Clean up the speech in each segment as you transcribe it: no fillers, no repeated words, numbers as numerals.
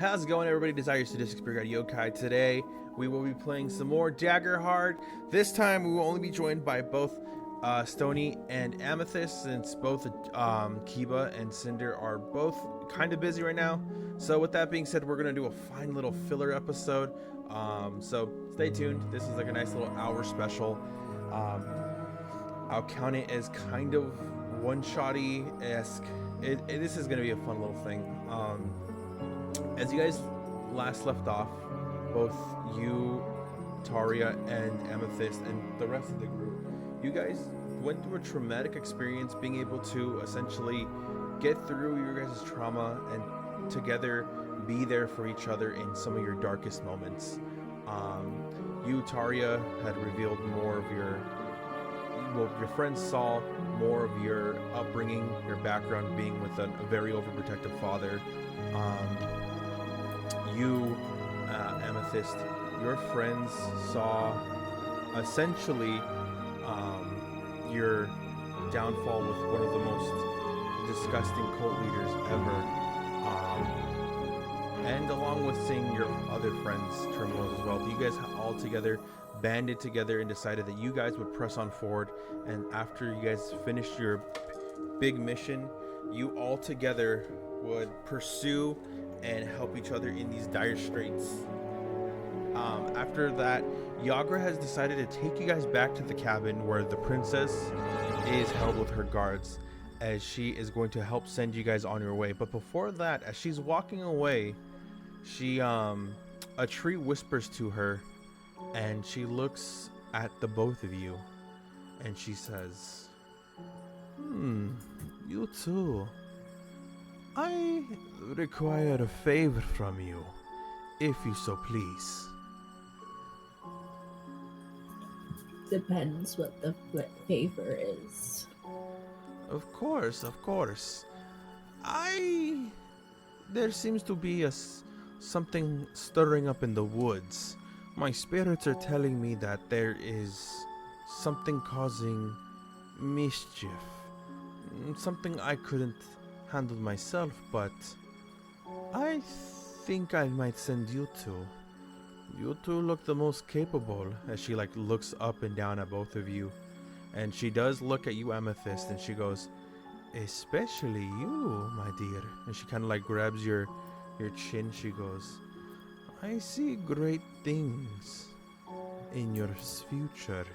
How's it going, everybody? Desire Sadistic Spirit Guide Yokai. Today, we will be playing some more Daggerheart. This time, we will only be joined by both Stony and Amethyst, since both Kiba and Cinder are both kind of busy right now. So, with that being said, we're going to do a fine little filler episode. So, stay tuned. This is like a nice little hour special. I'll count it as kind of one-shotty-esque. This is going to be a fun little thing. As you guys last left off, both you, Taria, and Amethyst, and the rest of the group, you guys went through a traumatic experience being able to essentially get through your guys' trauma and together be there for each other in some of your darkest moments. You, Taria, had revealed more of your friends saw more of your upbringing, your background being with a very overprotective father. You, Amethyst, your friends saw essentially your downfall with one of the most disgusting cult leaders ever, and along with seeing your other friends' turmoils as well. You guys all together banded together and decided that you guys would press on forward, and after you guys finished your big mission, you all together would pursue and help each other in these dire straits. After that, Yagra has decided to take you guys back to the cabin where the princess is held with her guards, as she is going to help send you guys on your way. But before that, as she's walking away, she a tree whispers to her, and she looks at the both of you, and she says, you two. I require a favor from you, if you so please. Depends what the favor is. Of course. There seems to be something stirring up in the woods. My spirits are telling me that there is something causing mischief. Something I couldn't handle myself, but I think I might send you two. You two look the most capable, as she looks up and down at both of you. And she does look at you, Amethyst, and she goes, especially you, my dear. And she kind of grabs your chin. She goes, I see great things in your future.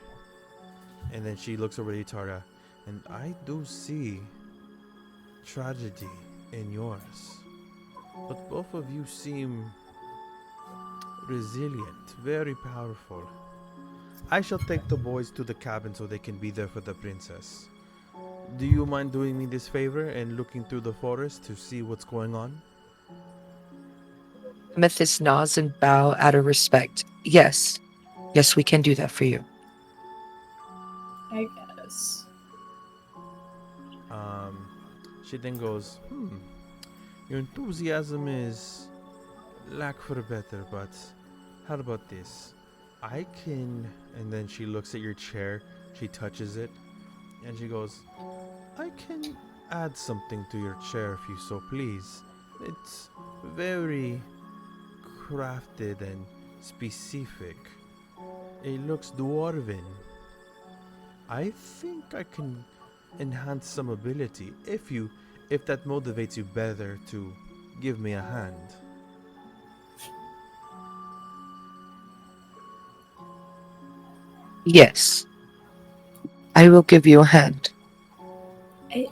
And then she looks over to Taria, and I do see tragedy in yours. But both of you seem resilient, very powerful. I shall take the boys to the cabin so they can be there for the princess. Do you mind doing me this favor and looking through the forest to see what's going on? Amethyst nods and bow out of respect. Yes, we can do that for you. I guess. She then goes, your enthusiasm is lack for better, but how about this? I can, and then she looks at your chair, she touches it, and she goes, I can add something to your chair if you so please. It's very crafted and specific. It looks dwarven. I think I can enhance some ability if that motivates you better to give me a hand. Yes, I will give you a hand. I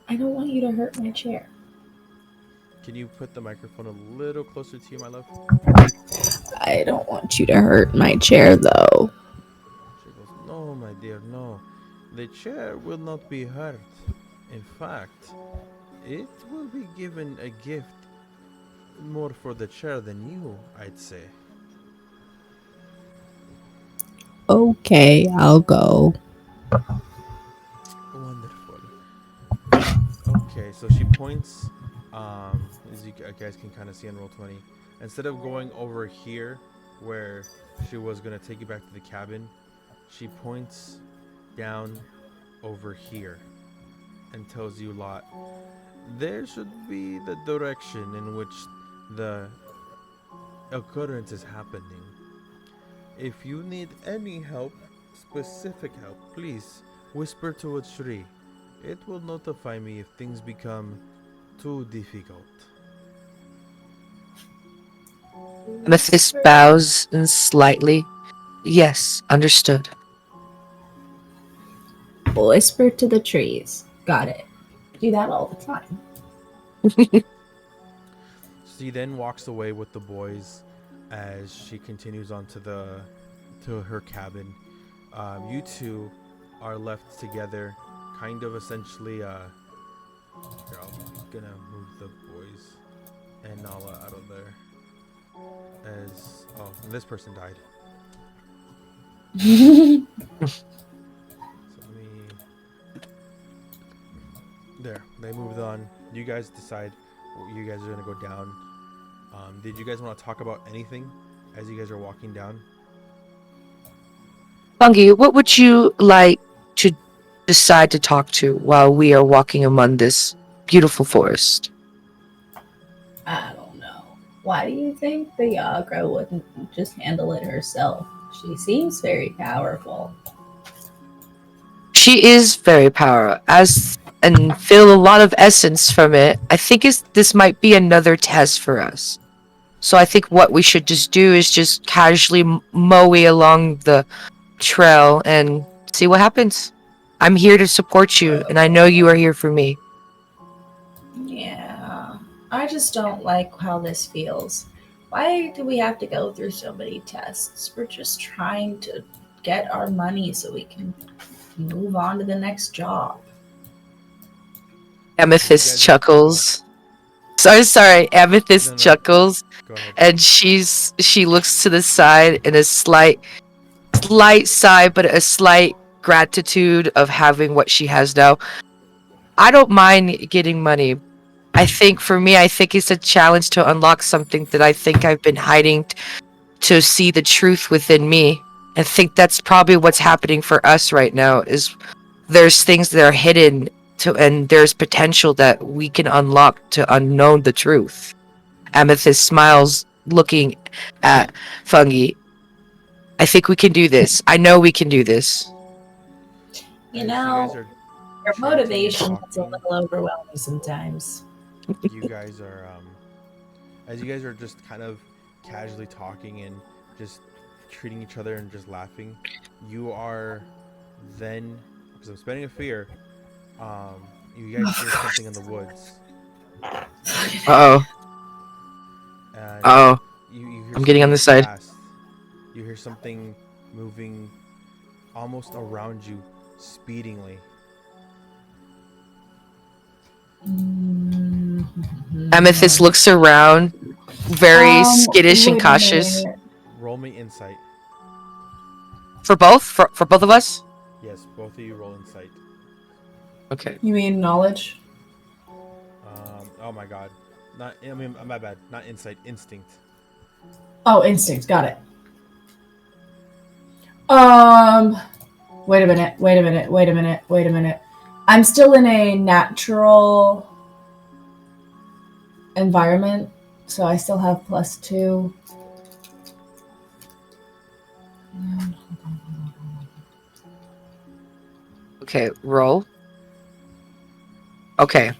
don't want you to hurt my chair. Can you put the microphone a little closer to you, my love? I don't want you to hurt my chair, though. She goes, no, my dear, no. The chair will not be hurt. In fact, it will be given a gift more for the chair than you, I'd say. Okay, I'll go. Wonderful. Okay, so she points, as you guys can kind of see on Roll20. Instead of going over here, where she was going to take you back to the cabin, she points down over here. and tells you a lot. There should be the direction in which the occurrence is happening. If you need any help, specific help, please whisper to a tree. It will notify me if things become too difficult. Amethyst bows and slightly. Yes, understood. Whisper to the trees. Got it. Do that all the time. She then walks away with the boys as she continues on to her cabin. You two are left together, kind of essentially. Here, I'm gonna move the boys and Nala out of there. As this person died. So let me. There, they moved on. You guys decide you guys are gonna go down. Did you guys want to talk about anything as you guys are walking down? Fungi, what would you like to decide to talk to while we are walking among this beautiful forest? I don't know. Why do you think the Yagra wouldn't just handle it herself? She seems very powerful. She is very powerful, and feel a lot of essence from it. I think this might be another test for us. So I think what we should just do is just casually mow along the trail and see what happens. I'm here to support you, and I know you are here for me. Yeah. I just don't like how this feels. Why do we have to go through so many tests? We're just trying to get our money so we can move on to the next job. Amethyst You guys chuckles. Sorry. Amethyst no, chuckles, go ahead. and she looks to the side in a slight sigh, but a slight gratitude of having what she has now. I don't mind getting money. I think for me, I think it's a challenge to unlock something that I think I've been hiding to see the truth within me. I think that's probably what's happening for us right now is there's things that are hidden and there's potential that we can unlock to unknown the truth. Amethyst smiles looking at Fungi. I think we can do this. I know we can do this. You As know, you guys are your chanting and motivation is a talking, little overwhelming sometimes. you guys are as you guys are just kind of casually talking and just treating each other and just laughing, you are then, because I'm spending a fear, you guys hear something in the woods, Uh oh. and Oh. you hear I'm getting on something this side. fast. You hear something moving almost around you, speedingly. Amethyst looks around, very skittish and Wait a cautious. minute. Roll me insight. For both? For both of us? Yes, both of you roll insight. Okay. You mean knowledge? Oh my god. Not, I mean, my bad. Not insight, instinct. Oh, instinct. Got it. Wait a minute. I'm still in a natural environment, so I still have +2. Okay, roll. Okay.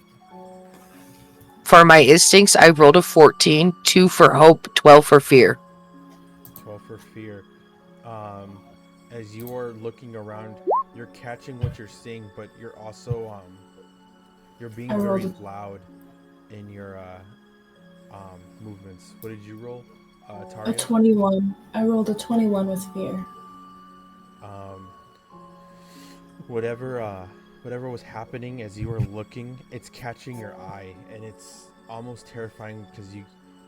For my instincts, I rolled a 14, 2 for hope, 12 for fear. 12 for fear. As you are looking around, you're catching what you're seeing, but you're also you're being very loud in your movements. What did you roll, Taria? A 21. I rolled a 21 with fear. Whatever was happening as you were looking, it's catching your eye, and it's almost terrifying because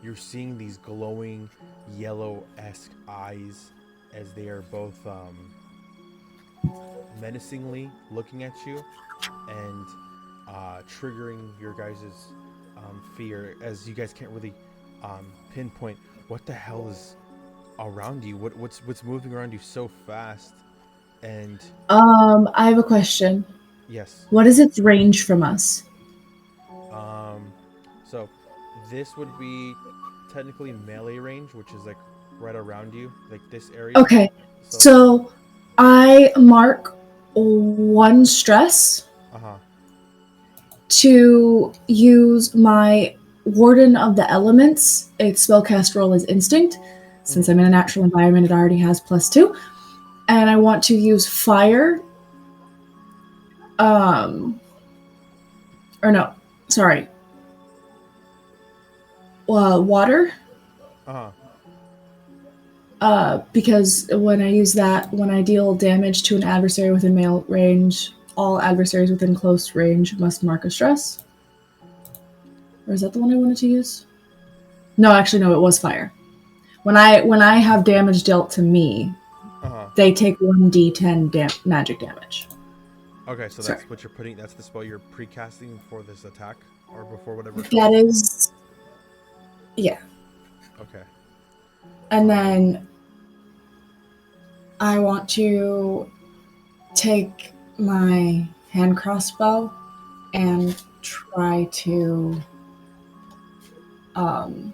you're seeing these glowing yellow-esque eyes as they are both menacingly looking at you and triggering your guys' fear, as you guys can't really pinpoint what the hell is around you, what's moving around you so fast. And I have a question. Yes. What is its range from us? So this would be technically melee range, which is like right around you, like this area. Okay, So. so I mark 1 stress Uh huh. to use my Warden of the Elements. Its spellcast roll is instinct. Since I'm in a natural environment, it already has +2. And I want to use fire. Or no, sorry. Water. Uh huh. Because when I use that, when I deal damage to an adversary within melee range, all adversaries within close range must mark a stress. Or is that the one I wanted to use? No, actually, no. It was fire. When I have damage dealt to me, Uh huh. they take 1d10 magic damage. Okay, so Sorry. that's what you're putting. That's the spell you're pre-casting for this attack, or before whatever That comes. is, yeah. Okay. And then I want to take my hand crossbow and try to um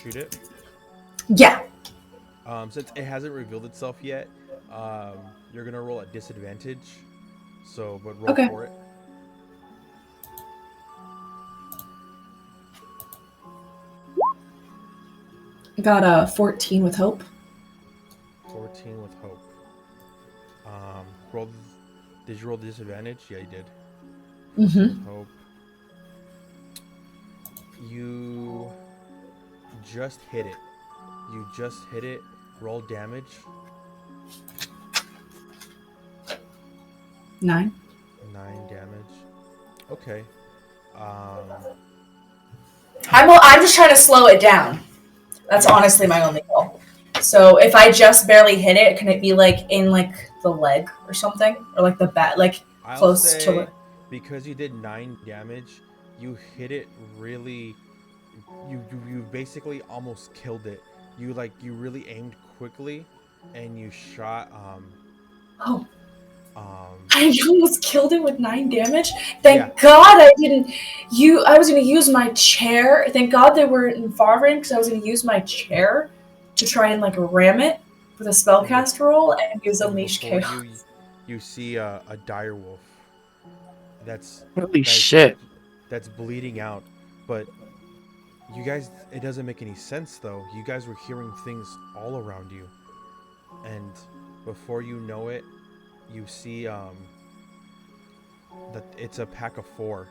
Shoot it. yeah. Since it hasn't revealed itself yet, you're gonna roll at disadvantage. So, but roll Okay. for it. I got a 14 with hope. 14 with hope. Roll. Did you roll the disadvantage? Yeah, you did. 14 with hope. You just hit it. You just hit it. Roll damage. 9. 9 damage. Okay. I'm just trying to slow it down. That's honestly my only goal. So if I just barely hit it, can it be like in like the leg or something, or like the back, like I'll close say to? because you did 9 damage, you hit it really. You basically almost killed it. You really aimed quickly, and you shot Oh, um I almost killed it with 9 damage. yeah. Thank God I didn't. I was gonna use my chair. Thank God they were in far range because I was gonna use my chair to try and like ram it with a spellcast roll and use And Unleash before Chaos. you see a dire wolf that's Holy that shit. that's bleeding out, but you guys, it doesn't make any sense though. You guys were hearing things all around you, and before you know it, you see that it's a pack of 4.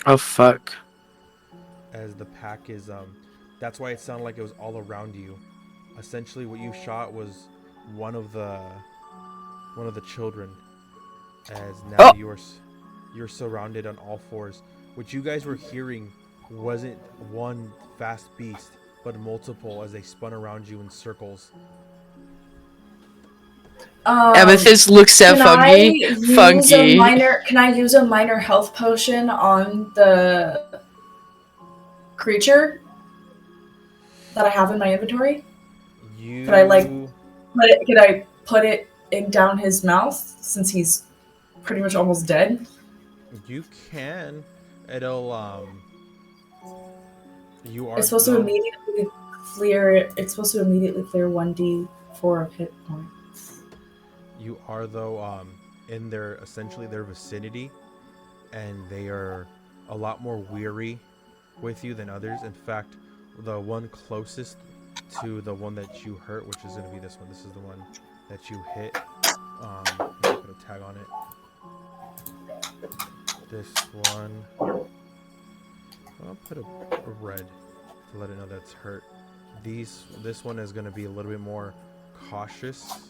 Oh fuck. As the pack is that's why it sounded like it was all around you. Essentially what you shot was one of the children, as now Oh, you're surrounded on all 4s. What you guys were hearing wasn't one fast beast, but multiple as they spun around you in circles. Amethyst looks at Can I Fungi. use a Fungi. minor? Can I use a minor health potion on the creature that I have in my inventory? Could I like You could I put it in down his mouth since he's pretty much almost dead? you can. It'll you are It's supposed to no immediately clear. It's supposed to immediately clear 1d4 of hit points. you are though in their essentially their vicinity, and they are a lot more weary with you than others. In fact, the one closest to the one that you hurt, which is going to be this one. This is the one that you hit. Let me put a tag on it. This one, I'll put a red to let it know that's hurt. This one is going to be a little bit more cautious,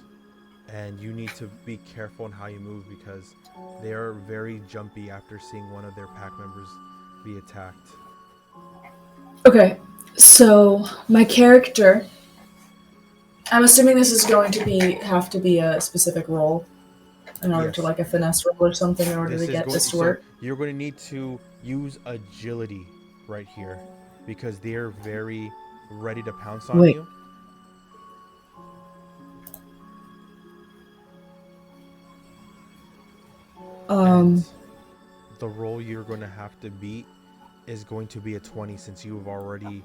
and you need to be careful in how you move because they are very jumpy after seeing one of their pack members be attacked. Okay. So my character, I'm assuming this is going to have to be a specific role in order to Yes. like a finesse roll or something in order This to is get going. this to So work. you're going to need to use agility right here because they're very ready to pounce on Wait. you. And the roll you're going to have to beat is going to be a 20 since you've already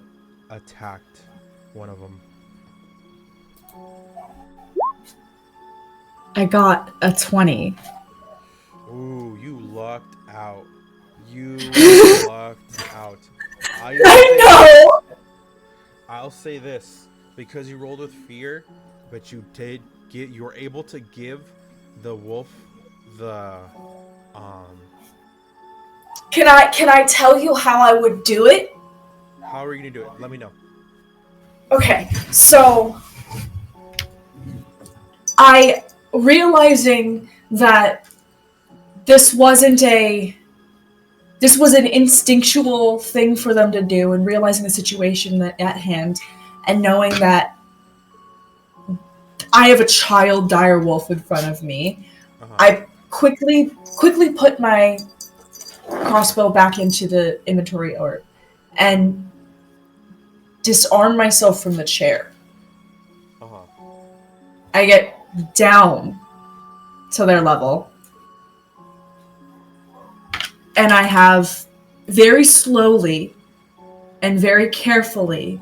attacked one of them. I got a 20. Ooh, you lucked out. You lucked out. I know! I'll say this, because you rolled with fear, but you were able to give the wolf the Can I tell you how I would do it? How are you gonna do it? Let me know. Okay, so realizing that this was an instinctual thing for them to do, and realizing the situation at hand, and knowing that I have a child dire wolf in front of me, I quickly put my crossbow back into the inventory and disarm myself from the chair. I get down to their level, and I have very slowly and very carefully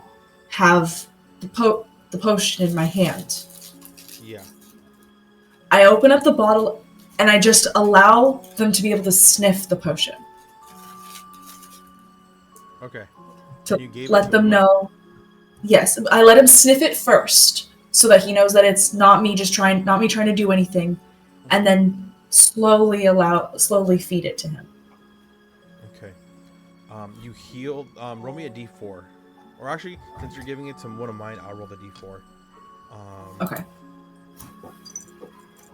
have the potion in my hand. Yeah. I open up the bottle and I just allow them to be able to sniff the potion. Okay. To let them know. Yes, I let him sniff it first, so that he knows that it's not me trying to do anything, and then slowly feed it to him. Okay. You healed. Roll me a d4, or actually, since you're giving it to one of mine, I'll roll the d4. Okay.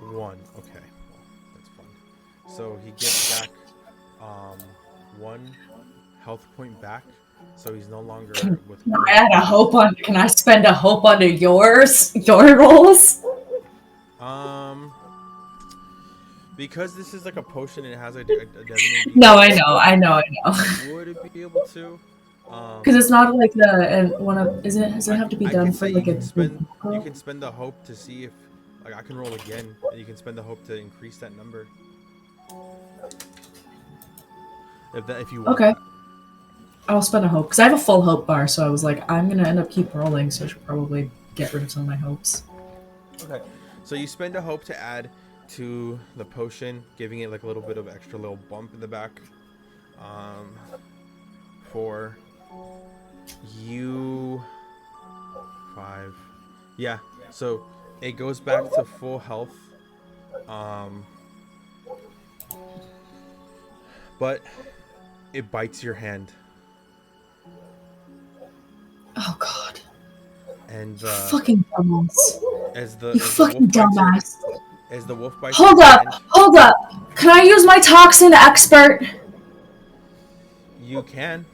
1. Okay. Well, that's fun. So he gets back 1 health point back. So he's no longer with. Can I spend a hope under your rolls? Because this is like a potion and it has a designated. No, I know. Would it be able to? Because it's not like does it have to be done for like you can spend the hope to see if I can roll again, and you can spend the hope to increase that number. If you want. Okay. That. I'll spend a hope because I have a full hope bar, so I was like, I'm gonna end up keep rolling, so I should probably get rid of some of my hopes. Okay, so you spend a hope to add to the potion, giving it like a little bit of extra little bump in the back. For you, 5. Yeah, so it goes back to full health. But it bites your hand. Oh God! And fucking dumbass! As the wolf bites. Hold up! Can I use my toxin expert? You can.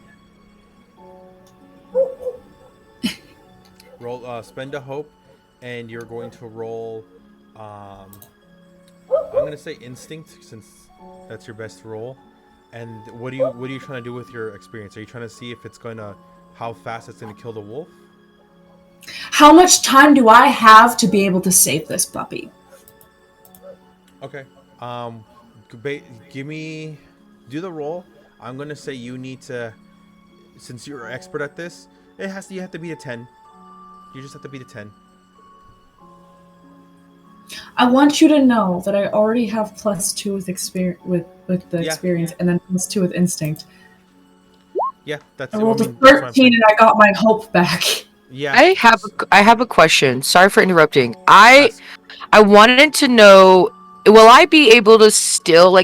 Roll. Spend a hope, and you're going to roll. I'm gonna say instinct since that's your best roll. And what are you trying to do with your experience? Are you trying to see if it's gonna how fast it's gonna kill the wolf? How much time do I have to be able to save this puppy? Okay. Do the roll. I'm gonna say you need to, since you're an expert at this, you have to beat a 10. You just have to beat a 10. I want you to know that I already have +2 with experience experience, and then +2 with instinct. Yeah, that's. I rolled a 13 and I got my hope back. Yeah. I have a question. Sorry for interrupting. I wanted to know, will I be able to still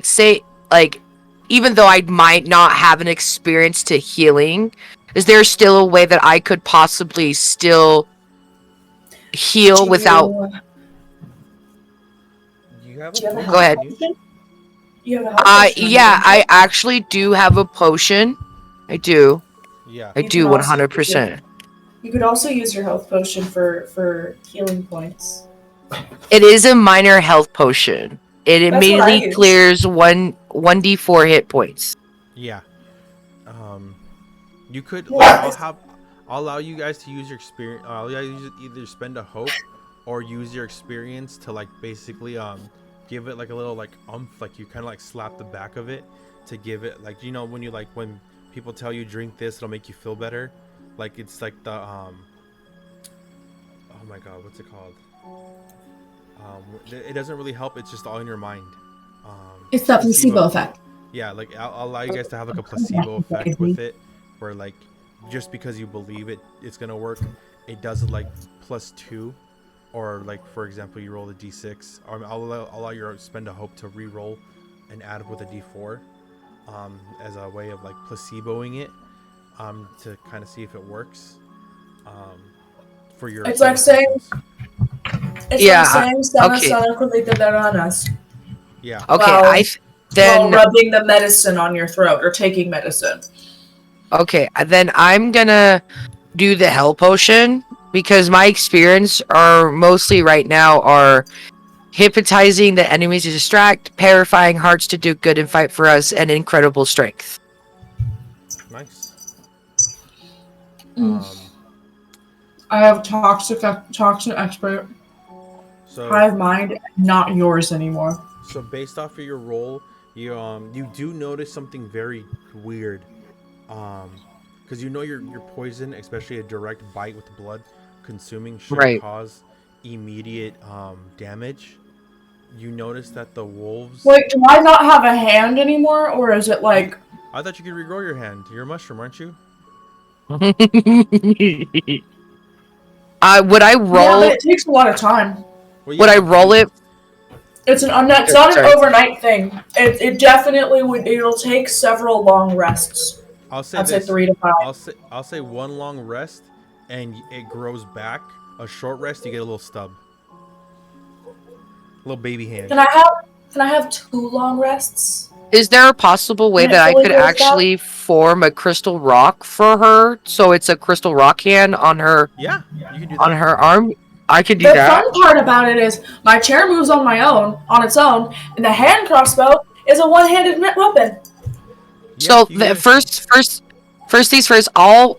even though I might not have an experience to healing, is there still a way that I could possibly still heal without? You have Go ahead. You have a health potion. Yeah, I actually do have a potion. I do. Yeah. I do 100%. You could also use your health potion for healing points. It is a minor health potion. It immediately clears 1d4 hit points. Yeah. You could. I'll allow you guys to use your experience. I'll allow you to either spend a hope or use your experience to basically give it like a little like like you kind of like slap the back of it to give it like when you like when people tell you drink this it'll make you feel better, like it's like the oh my god, what's it called? It doesn't really help. It's just all in your mind. It's the placebo effect. Yeah, like I'll allow you guys to have like a placebo effect with it, where like just because you believe it's gonna work, it does it like +2, or like for example you roll a d6, or I'll allow you to spend a hope to re-roll and add with a d4, as a way of like placeboing it, to kind of see if it works, for your. It's like saying. It's Yeah, like saying sana okay. sana kulita daranas. Yeah. Okay, While then rubbing the medicine on your throat or taking medicine. okay, then I'm gonna do the hell potion because my experience are mostly right now are hypnotizing the enemies to distract, purifying hearts to do good and fight for us, and incredible strength. Nice. I have toxin expert. So Hive mind, not yours anymore. So based off of your roll, you do notice something very weird, because your poison, especially a direct bite with blood consuming, should cause immediate damage. You notice that the wolves. Wait, do I not have a hand anymore, or is it like? I thought you could regrow your hand. You're a mushroom, aren't you? Would I roll? Yeah, but it takes a lot of time. Well, would I roll it? It's not an overnight thing. It definitely would. It'll take several long rests. I'd say 3 to 5. I'll say one long rest, and it grows back. A short rest, you get a little stub, little baby hand. Can I have 2 long rests? Is there a possible way that I could actually form a crystal rock for her, so it's a crystal rock hand on her? Yeah, you can do that. On her arm. I could do that. The fun part about it is my chair moves on its own, and the hand crossbow is a one-handed weapon. So the first things first, I'll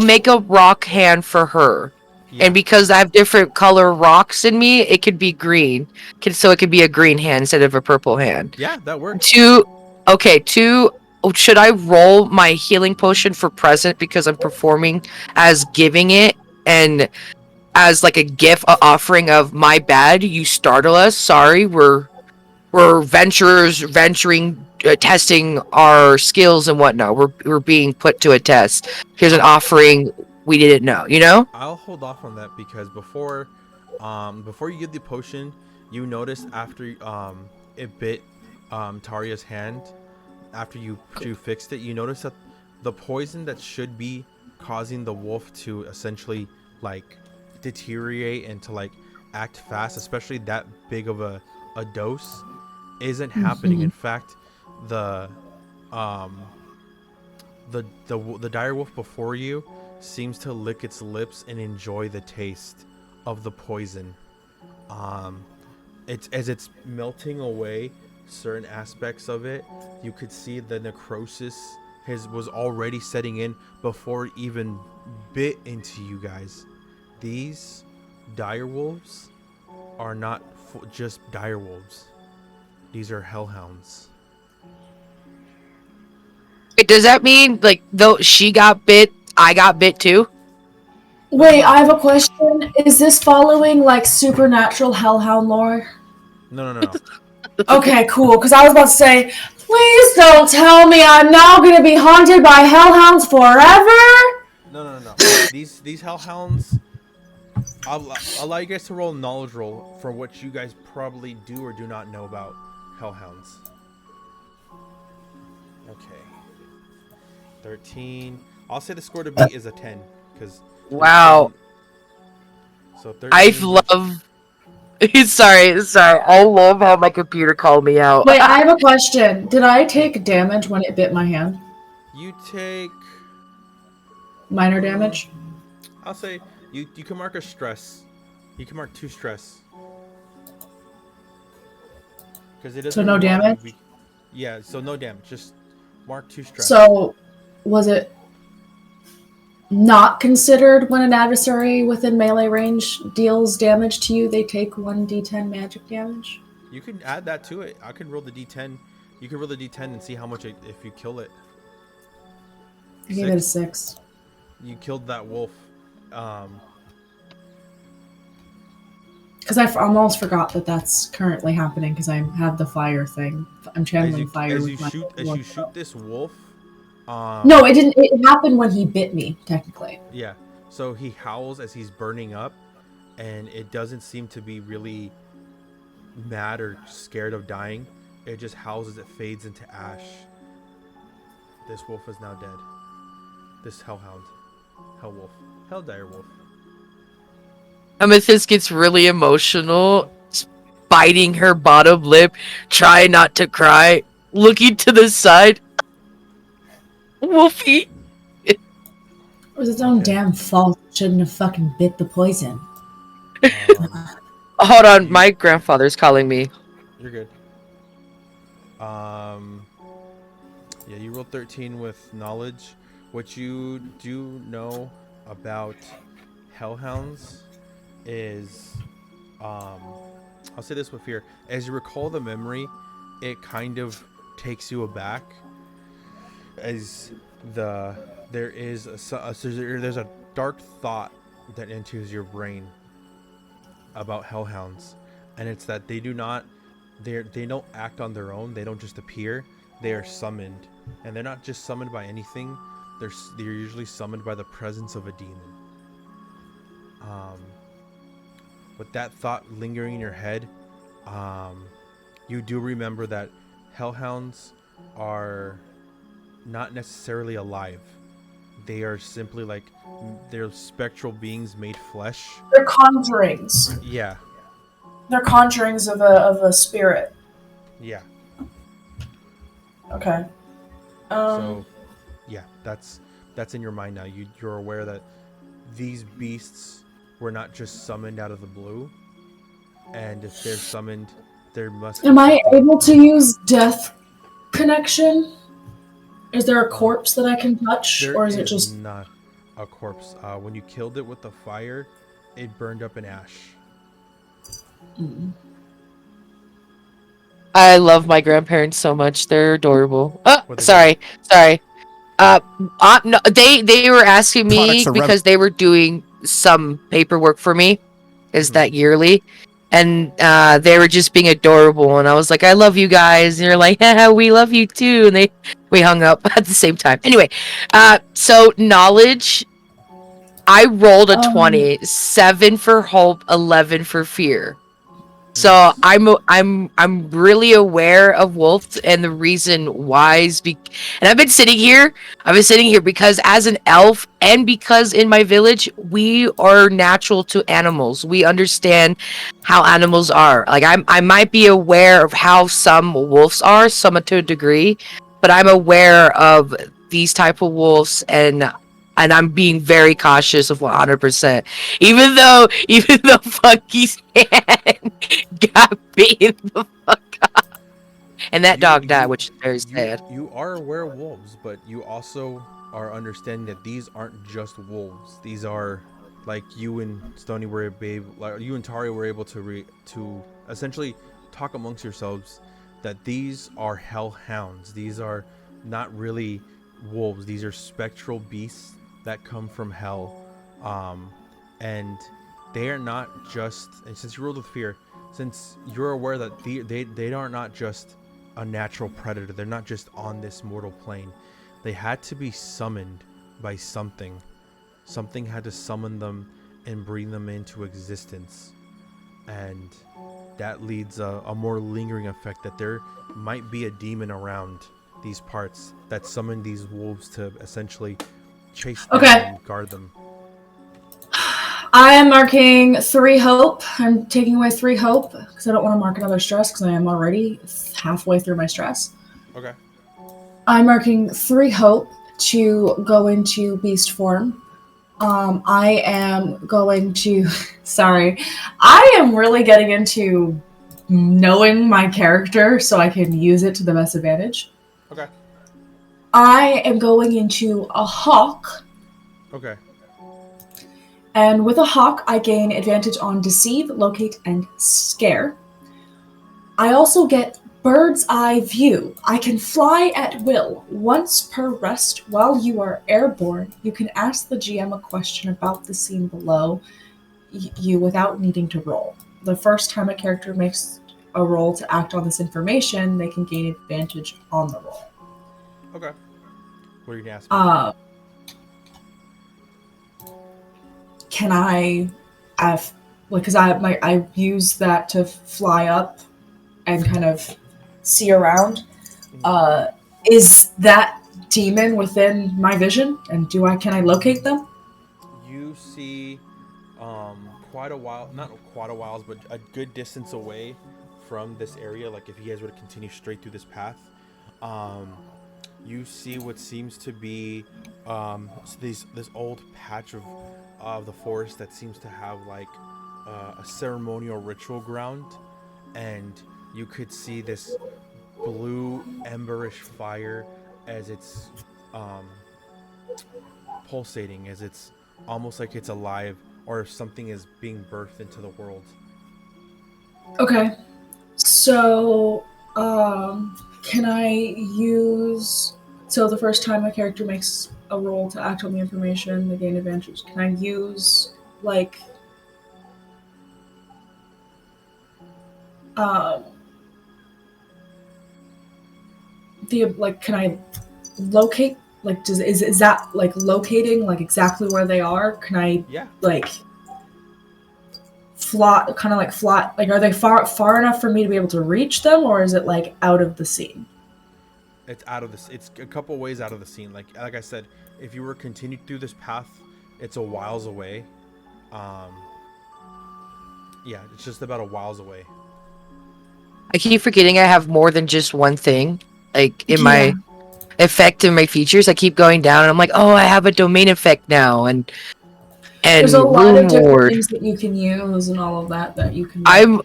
make a rock hand for her, and because I have different color rocks in me, it could be green, so it could be a green hand instead of a purple hand. Yeah, that works. 2, should I roll my healing potion for present because I'm performing as giving it and as like a gift, offering of my bad, you startle us. Sorry, we're venturing, testing our skills and whatnot. We're being put to a test. Here's an offering we didn't know. I'll hold off on that because before you give the potion, you notice after it bit Taria's hand, after you fixed it, you notice that the poison that should be causing the wolf to essentially like deteriorate and to like act fast, especially that big of a dose, isn't happening. In fact, the dire wolf before you seems to lick its lips and enjoy the taste of the poison. It's as it's melting away certain aspects of it, you could see the necrosis was already setting in before it even bit into you guys. These dire wolves are not just dire wolves. These are hellhounds. Does that mean like though she got bit, I got bit too? Wait, I have a question. Is this following like supernatural hellhound lore? No. Okay, cool. Because I was about to say, please don't tell me I'm now going to be haunted by hellhounds forever. No. These hellhounds, I'll allow you guys to roll a knowledge roll for what you guys probably do or do not know about hellhounds. Okay. 13. I'll say the score to beat is a 10 because. Wow. So 13. I love. Sorry. I love how my computer called me out. Wait, I have a question. Did I take damage when it bit my hand? You take minor damage. I'll say you can mark a stress. You can mark 2 stress. Because it doesn't. So no damage. Yeah, so no damage. Just mark 2 stress. So, was it not considered when an adversary within melee range deals damage to you, they take 1d10 magic damage? You can add that to it. I can roll the d10. You can roll the d10 and see how much if you kill it. I gave it a 6. You killed that wolf. Because I almost forgot that that's currently happening because I have the fire thing. I'm channeling fire as with you shoot this wolf. No, it didn't. It happened when he bit me, technically. Yeah. So he howls as he's burning up, and it doesn't seem to be really mad or scared of dying. It just howls as it fades into ash. This wolf is now dead. This hellhound. Hellwolf. Helldire wolf. Amethyst gets really emotional, biting her bottom lip, trying not to cry, looking to the side. Wolfie! It was its own damn fault. Shouldn't have fucking bit the poison. Hold on, my grandfather's calling me. You're good. Yeah, you rolled 13 with knowledge. What you do know about hellhounds is, I'll say this with fear. As you recall the memory, it kind of takes you aback. As there's a dark thought that enters your brain about hellhounds, and it's that they don't act on their own. They don't just appear. They are summoned, and they're not just summoned by anything. They're usually summoned by the presence of a demon. With that thought lingering in your head, you do remember that hellhounds are not necessarily alive. They are simply they're spectral beings made flesh. They're conjurings. Yeah. They're conjurings of a spirit. Yeah. Okay. So, yeah, that's in your mind now. You're aware that these beasts were not just summoned out of the blue, and if they're summoned, there must. Am I able to use death connection? Is there a corpse that I can touch, or is it just not a corpse? When you killed it with the fire, it burned up in ash. I love my grandparents so much. They're adorable. Sorry. No, they were asking me because they were doing some paperwork for me. Is that yearly? And they were just being adorable, and I was like, "I love you guys." And they're like, "Yeah, we love you too." And we hung up at the same time. Anyway, so knowledge. I rolled a 20, 7 for hope, 11 for fear. So I'm really aware of wolves, and the reason why is and I've been sitting here because as an elf, and because in my village we are natural to animals. We understand how animals are. Like I might be aware of how some wolves are, some to a degree, but I'm aware of these type of wolves, and I'm being very cautious of 100%. Even though Funky's hand got beaten the fuck up. And that dog died, which is very sad. You are aware of wolves, but you also are understanding that these aren't just wolves. These are, like you and Stony were able, like you and Taria were able to essentially talk amongst yourselves that these are hellhounds. These are not really wolves. These are spectral beasts that come from hell, and they are not just. And since you rolled with fear, since you're aware that they are not just a natural predator, they're not just on this mortal plane. They had to be summoned by something. Something had to summon them and bring them into existence, and that leads a more lingering effect that there might be a demon around these parts that summoned these wolves to essentially chase them and guard them. I am marking 3 hope. I'm taking away 3 hope because I don't want to mark another stress because I am already halfway through my stress. Okay. I'm marking 3 hope to go into beast form. I am going to. Sorry, I am really getting into knowing my character so I can use it to the best advantage. Okay. I am going into a hawk. Okay. And with a hawk, I gain advantage on deceive, locate, and scare. I also get bird's eye view. I can fly at will. Once per rest while you are airborne, you can ask the GM a question about the scene below you without needing to roll. The first time a character makes a roll to act on this information, they can gain advantage on the roll. Okay. What are you going to ask me? Can I have, like, because I use that to fly up and kind of see around. Is that demon within my vision, and can I locate them? You see quite a while, not quite a while, but a good distance away from this area, like if you guys were to continue straight through this path, you see what seems to be this old patch of the forest that seems to have like a ceremonial ritual ground, and you could see this blue emberish fire as it's pulsating, as it's almost like it's alive, or if something is being birthed into the world. Okay. So, can I use... So the first time a character makes a roll to act on the information, they gain advantage. Can I use, like... can I locate... Like, is that, like, locating, like, exactly where they are? Can I, like... fly, like, are they far enough for me to be able to reach them, or is it like out of the scene? It's out of this. It's a couple ways out of the scene. Like I said, if you were continued through this path, it's a whiles away. Yeah, it's just about a whiles away. I keep forgetting I have more than just one thing. Like in my effect and my features, I keep going down, and I'm like, oh, I have a domain effect now, and there's a lot of different ward. things that you can use and all of that you can. I'm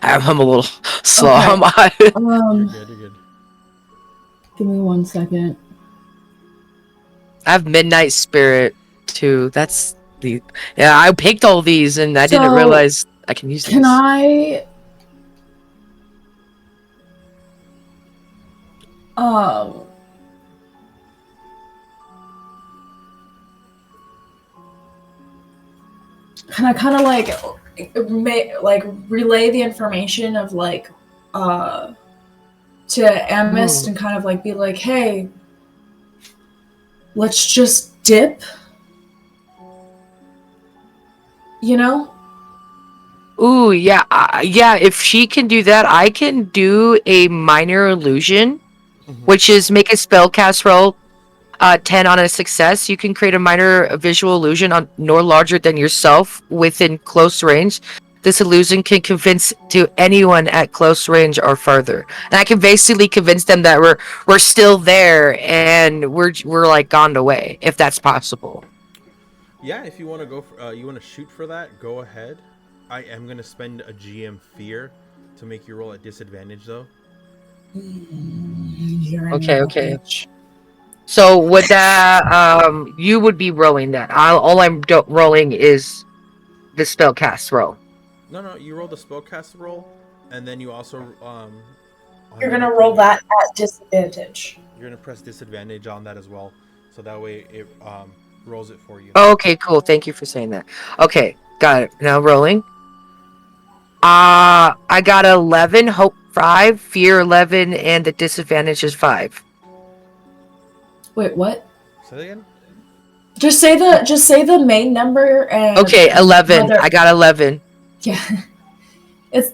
a little slow. Okay. You're good. Give me 1 second. I have Midnight Spirit too. That's the I picked all these, and I didn't realize I can use these. Can I? Can I kind of like relay the information of like to Amethyst and kind of like be like, hey, let's just dip, you know? Ooh, yeah, yeah. If she can do that, I can do a minor illusion, which is make a spellcast roll 10 on a success. You can create a minor visual illusion on no larger than yourself within close range. This illusion can convince to anyone at close range or further, and I can basically convince them that we're still there and we're like gone away, if that's possible. Yeah, if you want to go, you want to shoot for that, go ahead. I am gonna spend a GM fear to make you roll at disadvantage, though. Okay. So would that you would be rolling that? All I'm rolling is the spellcast roll. No, you roll the spellcast roll, and then you also you're gonna roll that at disadvantage. You're gonna press disadvantage on that as well, so that way it rolls it for you. Oh, okay, cool. Thank you for saying that. Okay, got it. Now rolling. I got 11, hope 5, fear 11, and the disadvantage is 5. Wait, what? Say that again? Just say the main number and... Okay, 11. I got 11. Yeah. It's...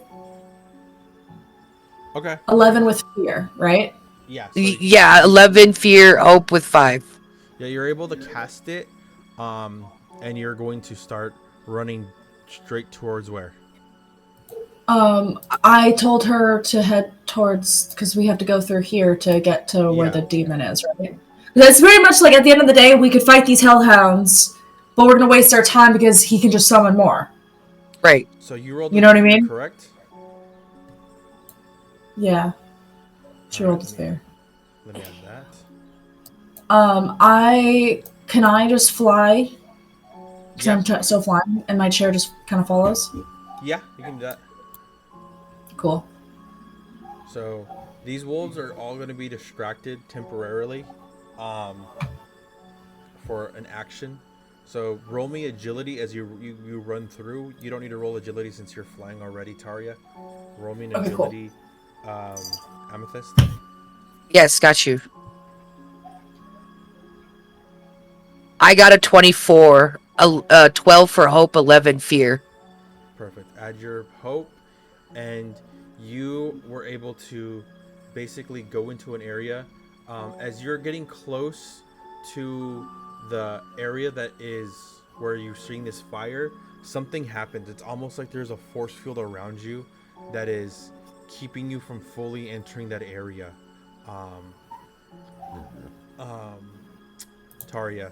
Okay. 11 with fear, right? Yeah. Yeah, 11 fear, hope with 5. Yeah, you're able to cast it, and you're going to start running straight towards where? I told her to head towards, because we have to go through here to get to where the demon is, right? That's very much like at the end of the day, we could fight these hellhounds, but we're gonna waste our time because he can just summon more. Right. So you rolled. You know what I mean? Correct. Yeah. She rolled with fear. Let me add that. Can I just fly? Because Yeah. I'm still flying, and my chair just kind of follows. Yeah, you can do that. Cool. So these wolves are all going to be distracted temporarily for an action. So roll me agility as you run through. You don't need to roll agility since you're flying already, Taria. Roll me an Okay, cool. agility, Amethyst. Yes, got you. I got a 24, a 12 for hope, 11 fear. Perfect. Add your hope, and you were able to basically go into an area. As you're getting close to the area that is where you're seeing this fire, something happens. It's almost like there's a force field around you that is keeping you from fully entering that area. Um, um, Taria,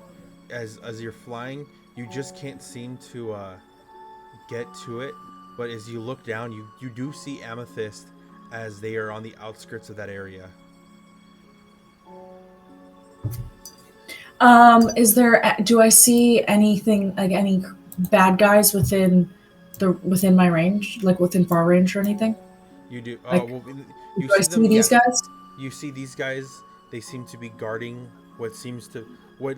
as you're flying, you just can't seem to get to it. But as you look down, you do see Amethyst as they are on the outskirts of that area. Is there? Do I see anything like any bad guys within my range, like within far range or anything? You do. Oh Like, well, do you I see see them. Yeah, these guys? you see these guys. They seem to be guarding what seems to where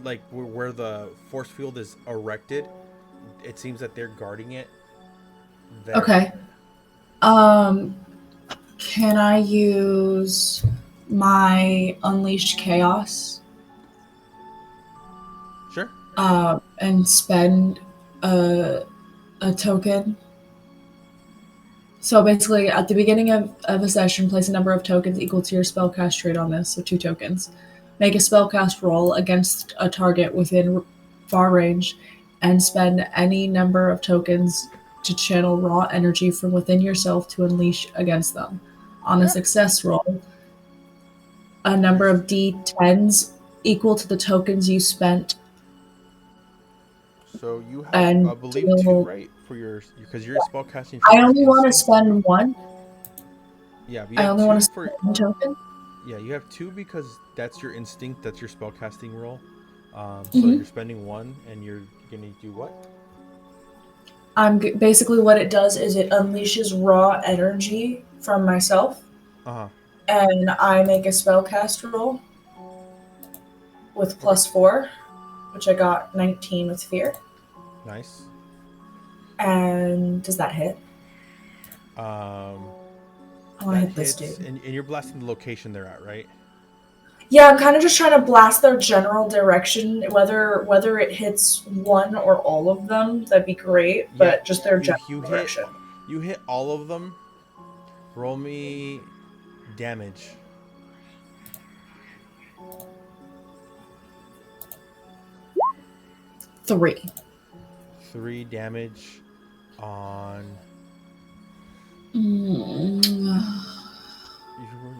the force field is erected. It seems that they're guarding it there. Okay. Um, can I use my unleashed chaos? Sure. And spend a token. So basically, at the beginning of a session, place a number of tokens equal to your spellcast trait on this, so 2 tokens. Make a spellcast roll against a target within far range, and spend any number of tokens to channel raw energy from within yourself to unleash against them. On a Yeah. success roll, a number of d10s equal to the tokens you spent So you have, I and believe, two, deal. right, for your because your spellcasting I trait is only want to instinct. spend one. Yeah, you I have only want to two spend for. one token. Yeah, you have two because that's your instinct. That's your spellcasting roll. So Mm-hmm. you're spending one, and you're gonna do what? Basically what it does is it unleashes raw energy from myself, Uh huh. and I make a spellcast roll with Okay. +4, which I got 19 with fear. Nice. And does that hit? Um, I want to that hit this hits, dude. and you're blasting the location they're at, right? Yeah, I'm kind of just trying to blast their general direction. Whether it hits one or all of them, that'd be great. Yeah. But just their general You hit direction. you hit all of them. Roll me damage. 3. 3 damage on. Mm.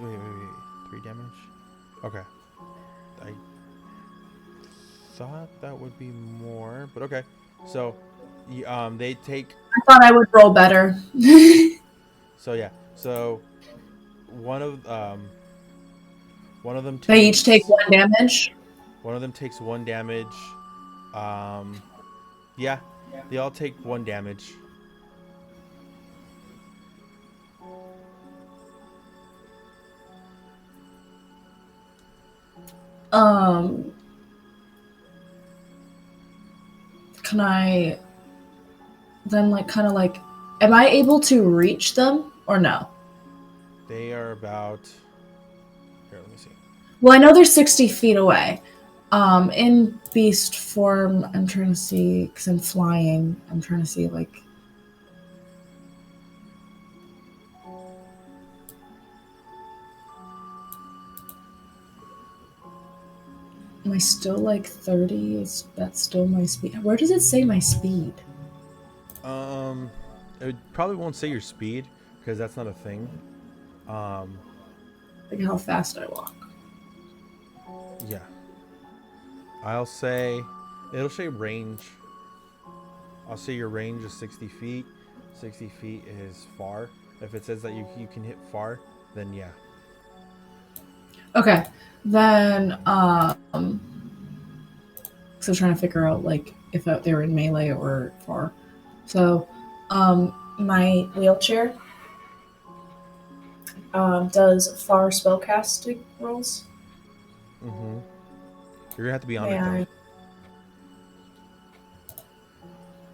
Wait. 3 damage. Okay. I thought that would be more, but okay. So, they take. I thought I would roll better. So yeah. So one one of them They each take takes 1 damage. 1 damage. Um, yeah, they all take 1 damage. Um, can I then am I able to reach them or no? They are about. Here, let me see. Well, I know they're 60 feet away. In beast form, I'm trying to see because I'm flying. I'm trying to see am I still 30? Is that still my speed? Where does it say my speed? It probably won't say your speed because that's not a thing. Like how fast I walk. Yeah. I'll say it'll say range. I'll say your range is 60 feet. 60 feet is far. If it says that you can hit far, then yeah. Okay, then so I'm trying to figure out if they were in melee or far. So, my wheelchair does far spellcasting rolls. Mm-hmm. You're gonna have to be on May it though. I?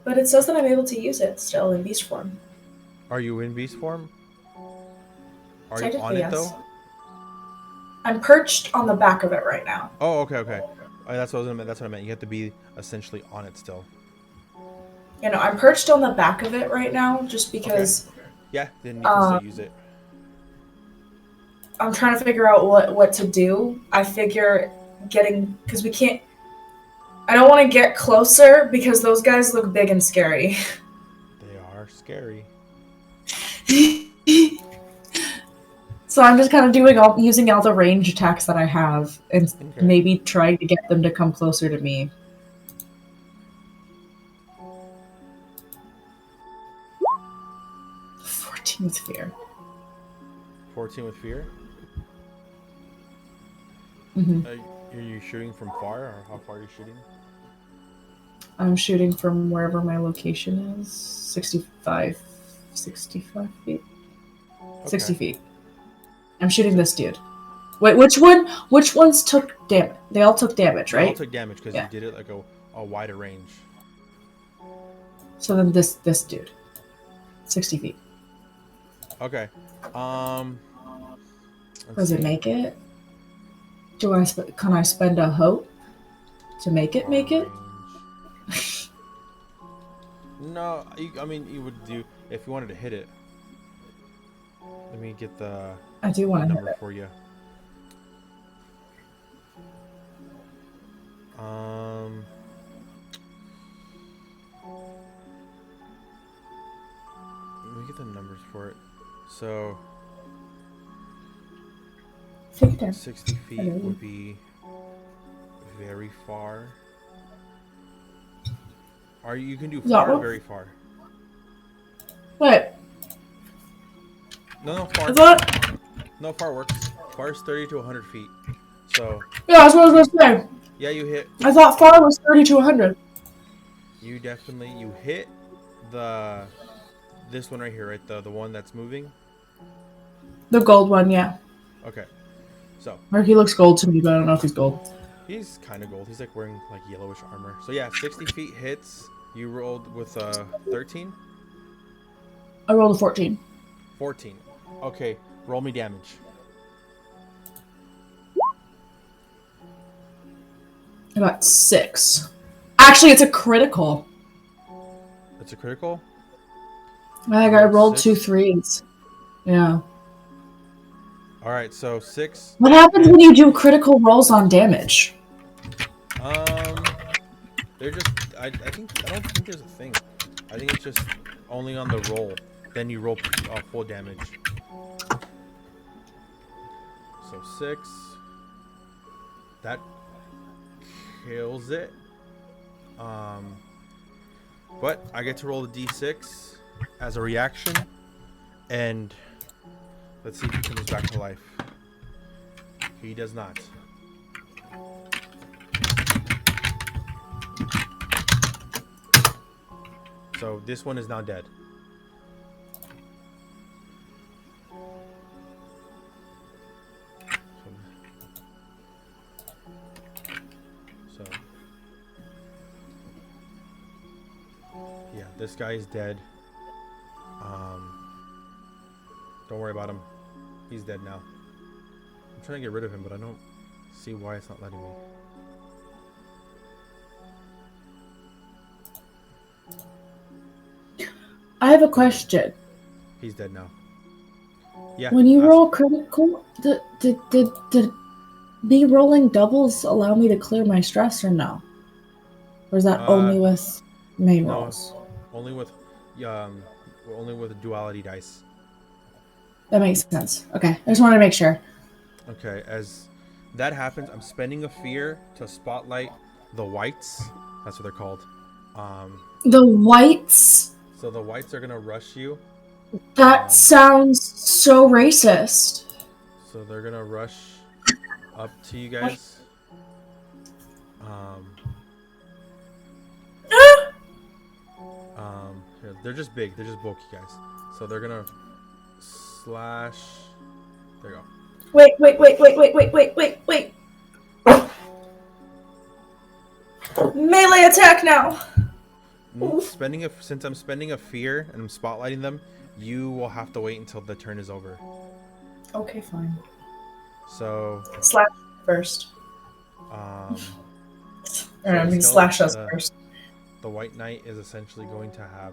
But it says that I'm able to use it still in beast form. Are you in beast form? Are you on Technically, it yes. though? I'm perched on the back of it right now. Oh, okay, okay. That's what I was gonna. That's what I meant. You have to be essentially on it still. You know, I'm perched on the back of it right now just because Yeah, then you can still use it. I'm trying to figure out what to do. I figure because we can't. I don't want to get closer because those guys look big and scary. They are scary. So I'm just kind of using all the range attacks that I have and maybe trying to get them to come closer to me. 14 with fear. 14 with fear. Mm-hmm. Are you shooting from far, or how far are you shooting? I'm shooting from wherever my location is. 65 feet. Okay. 60 feet. I'm shooting this dude. Wait, which ones took damage? They all took damage, right? They all took damage because you did it like a wider range. So then this dude. 60 feet. Okay. Does it make it? Can I spend a hope to make it make it? No, I mean you would do if you wanted to hit it. Let me get the I do want to number hit it. for you. Let me get the numbers for it. So 60 feet would be very far. You can do far or very far? What? No, far. No, far works. Far is 30 to 100 feet. So. Yeah, that's what I was gonna say. Yeah, you hit. I thought far was 30 to 100. You hit this one right here, right? The one that's moving. The gold one, yeah. Okay. So. Or he looks gold to me, but I don't know if he's gold. He's kind of gold. He's like wearing like yellowish armor. So yeah, 60 feet hits. You rolled with 13. I rolled a 14. 14. Okay, roll me damage. I got 6. Actually, it's a critical. It's a critical? I rolled 2 3s. Yeah. Alright, so 6. What happens when you do critical rolls on damage? They're just I don't think there's a thing. I think it's just only on the roll. Then you roll full damage. So 6. That kills it. But I get to roll a d6 as a reaction, and let's see if he comes back to life. He does not. So this one is now dead. So yeah, this guy is dead. Don't worry about him. He's dead now. I'm trying to get rid of him, but I don't see why it's not letting me. I have a question. He's dead now. Yeah. When you roll critical, did me rolling doubles allow me to clear my stress or no? Or is that only with main rolls? Only with duality dice. That makes sense. Okay, I just wanted to make sure. Okay, as that happens, I'm spending a fear to spotlight the whites. That's what they're called. The whites? So the whites are gonna rush you. That sounds so racist. So they're gonna rush up to you guys. They're just big. They're just bulky guys. So they're gonna slash There you go. Wait. Melee attack now. Since I'm spending a fear and I'm spotlighting them, you will have to wait until the turn is over. Okay, fine. So Slash first. Slash us first. The White Knight is essentially going to have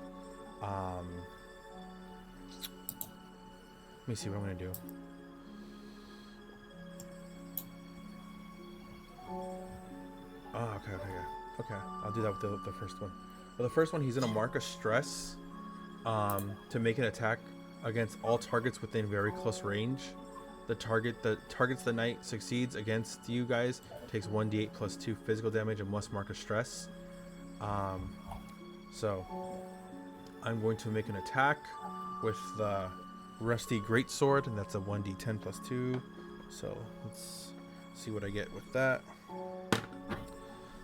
let me see what I'm gonna do. Oh, okay. I'll do that with the first one. Well, the first one, he's gonna mark a stress to make an attack against all targets within very close range. The targets the knight succeeds against you guys takes 1d8 plus 2 physical damage and must mark a stress. So I'm going to make an attack with the rusty greatsword, and that's a 1d10 plus 2. So let's see what I get with that.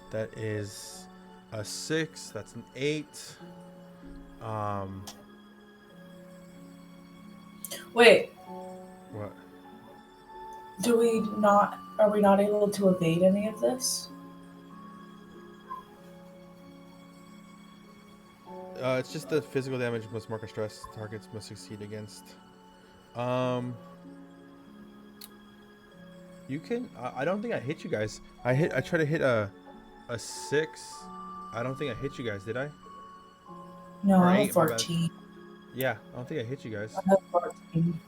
That is a 6. That's an 8. Wait. What? Are we not able to evade any of this? It's just the physical damage plus marker stress targets must succeed against. You can. I don't think I hit you guys. I tried to hit a 6. I don't think I hit you guys. Did I? No, Or I'm 8, a 14. Yeah, I don't think I hit you guys. I'm a 14.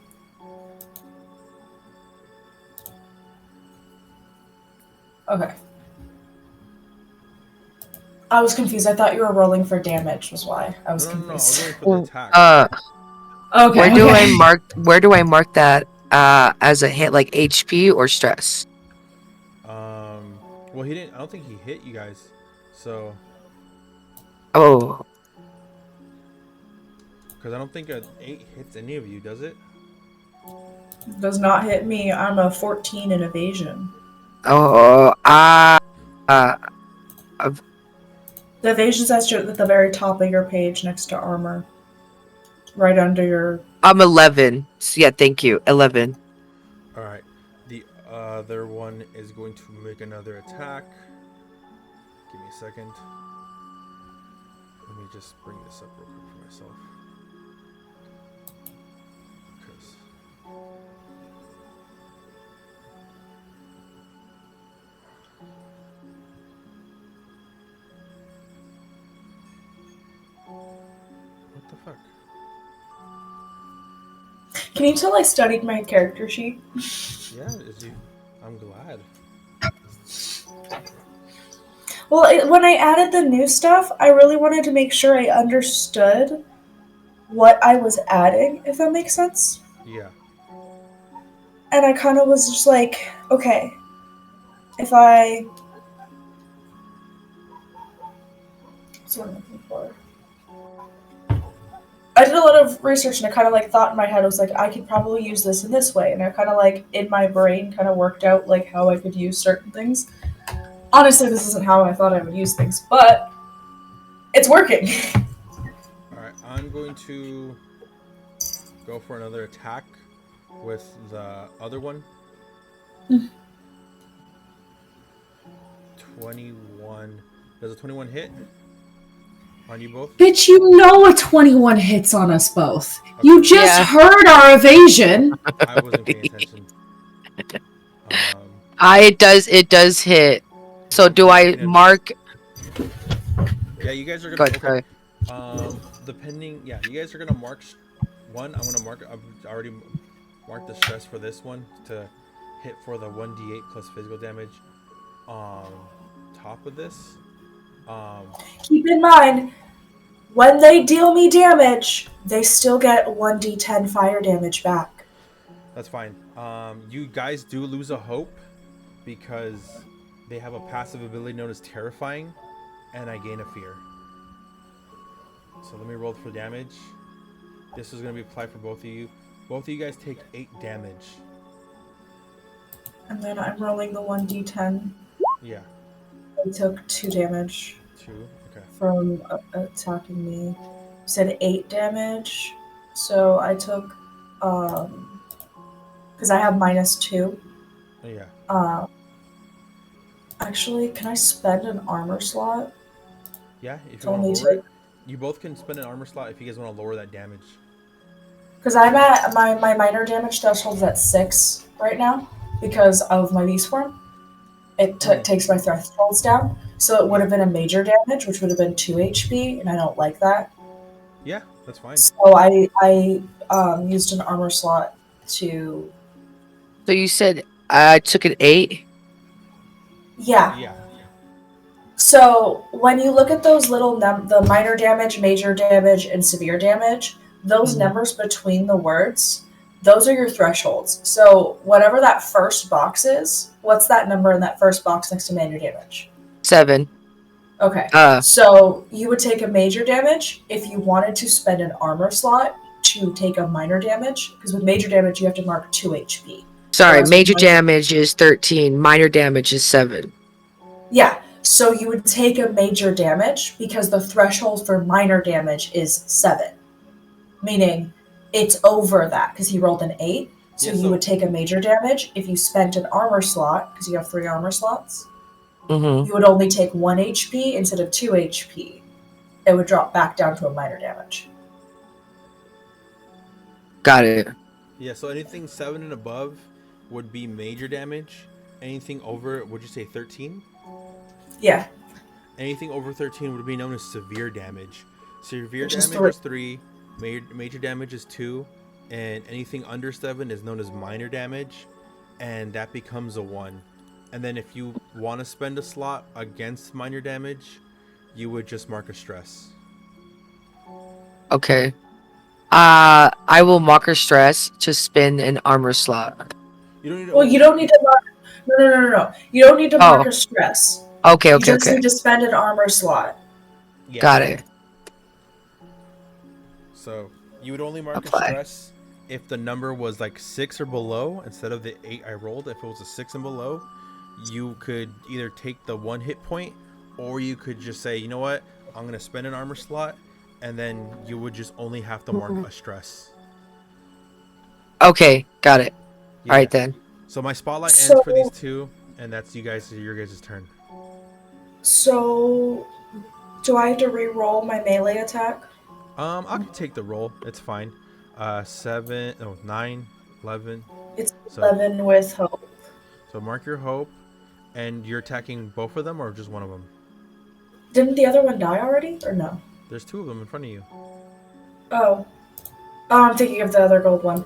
Okay. I was confused. I thought you were rolling for damage, was why I was confused. No. I was rolling for the attack. Okay. Where do I mark that as a hit, like HP or stress? Well, he didn't. I don't think he hit you guys. So. Oh. Because I don't think an 8 hits any of you, does it? Does not hit me. I'm a 14 in evasion. Oh. The evasion's at the very top of your page next to armor. Right under your... I'm 11. So yeah, thank you. 11. Alright. The other one is going to make another attack. Give me a second. Let me just bring this up real quick for myself. What the fuck? Can you tell I studied my character sheet? Yeah, I'm glad. Well, when I added the new stuff, I really wanted to make sure I understood what I was adding, if that makes sense. Yeah. And I kind of was just like, okay, if I... What's what I'm looking for? I did a lot of research and I kind of like thought in my head, I was like, I could probably use this in this way. And I kind of like, in my brain, kind of worked out like how I could use certain things. Honestly, this isn't how I thought I would use things, but it's working. Alright, I'm going to go for another attack with the other one. 21. Does a 21 hit on you both? Bitch, you know a 21 hits on us both. Okay. You just heard our evasion. I wasn't paying attention. It does hit. So do I mark? Yeah, you guys are gonna. Go ahead. You guys are gonna mark one. I'm gonna mark. I've already marked the stress for this one to hit for the 1d8 plus physical damage. Top of this. Keep in mind, when they deal me damage, they still get 1d10 fire damage back. That's fine. You guys do lose a hope because they have a passive ability known as Terrifying, and I gain a fear. So let me roll for damage. This is going to be applied for both of you. Both of you guys take 8 damage. And then I'm rolling the 1d10. Yeah. They took 2 damage. 2? Okay. From attacking me. You said 8 damage. So I took because I have -2. Oh, yeah. Actually, can I spend an armor slot? Yeah, if It's you want to only lower take it. You both can spend an armor slot if you guys want to lower that damage. because I'm at my minor damage threshold's at 6 right now because of my beast form. It takes my thresholds down, so it would have been a major damage, which would have been 2 HP, and I don't like that. Yeah, that's fine. So I used an armor slot to So you said I took an 8? yeah. Yeah. So when you look at those little the minor damage, major damage, and severe damage, those Mhm. numbers between the words, those are your thresholds. So whatever that first box is, what's that number in that first box next to major damage? 7. Okay. Uh, So you would take a major damage if you wanted to spend an armor slot to take a minor damage, because with major damage you have to mark 2 HP. sorry, Whereas with major minor, damage is 13, minor damage is 7. yeah. So you would take a major damage because the threshold for minor damage is 7, meaning it's over that because he rolled an 8. So Yeah, you would take a major damage if you spent an armor slot because you have 3 armor slots. Mm-hmm. You would only take 1 HP instead of 2 HP. It would drop back down to a minor damage. Got it. Yeah, so anything 7 and above would be major damage. Anything over, would you say 13? Yeah, Anything over 13 would be known as severe damage. Severe which is damage 3. is 3, major damage is 2, and anything under 7 is known as minor damage, and that becomes a 1. And then if you want to spend a slot against minor damage, you would just mark a stress. Okay. I will marker stress to spin an armor slot. You don't need to. Well, you don't need to mark. No. You don't need to mark Oh. a stress. Okay, You okay, just okay. need to spend an armor slot. Yeah. Got it. So you would only mark a Apply. stress if the number was like 6 or below instead of the 8 I rolled. If it was a 6 and below, you could either take the 1 hit point, or you could just say, you know what, I'm gonna spend an armor slot, and then you would just only have to mark a stress. Okay, got it. Yeah. All right then. So my spotlight So- ends for these two, and that's your guys' turn. So, do I have to re-roll my melee attack? I can take the roll. It's fine. 9, 11. It's So 11 with hope. so mark your hope, and you're attacking both of them or just one of them. Didn't the other one die already, or no? There's 2 of them in front of you. Oh, I'm thinking of the other gold one.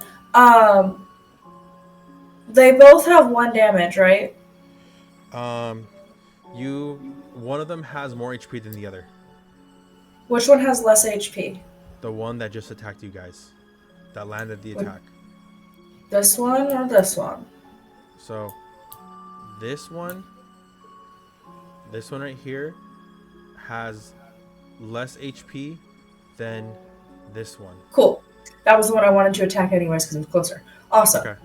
They both have 1 damage, right? One of them has more HP than the other. Which one has less HP? The one that just attacked you guys, that landed the What? attack. This one or this one? So this one right here has less HP than this one. Cool. That was the one I wanted to attack anyways because it was closer. Awesome. Okay.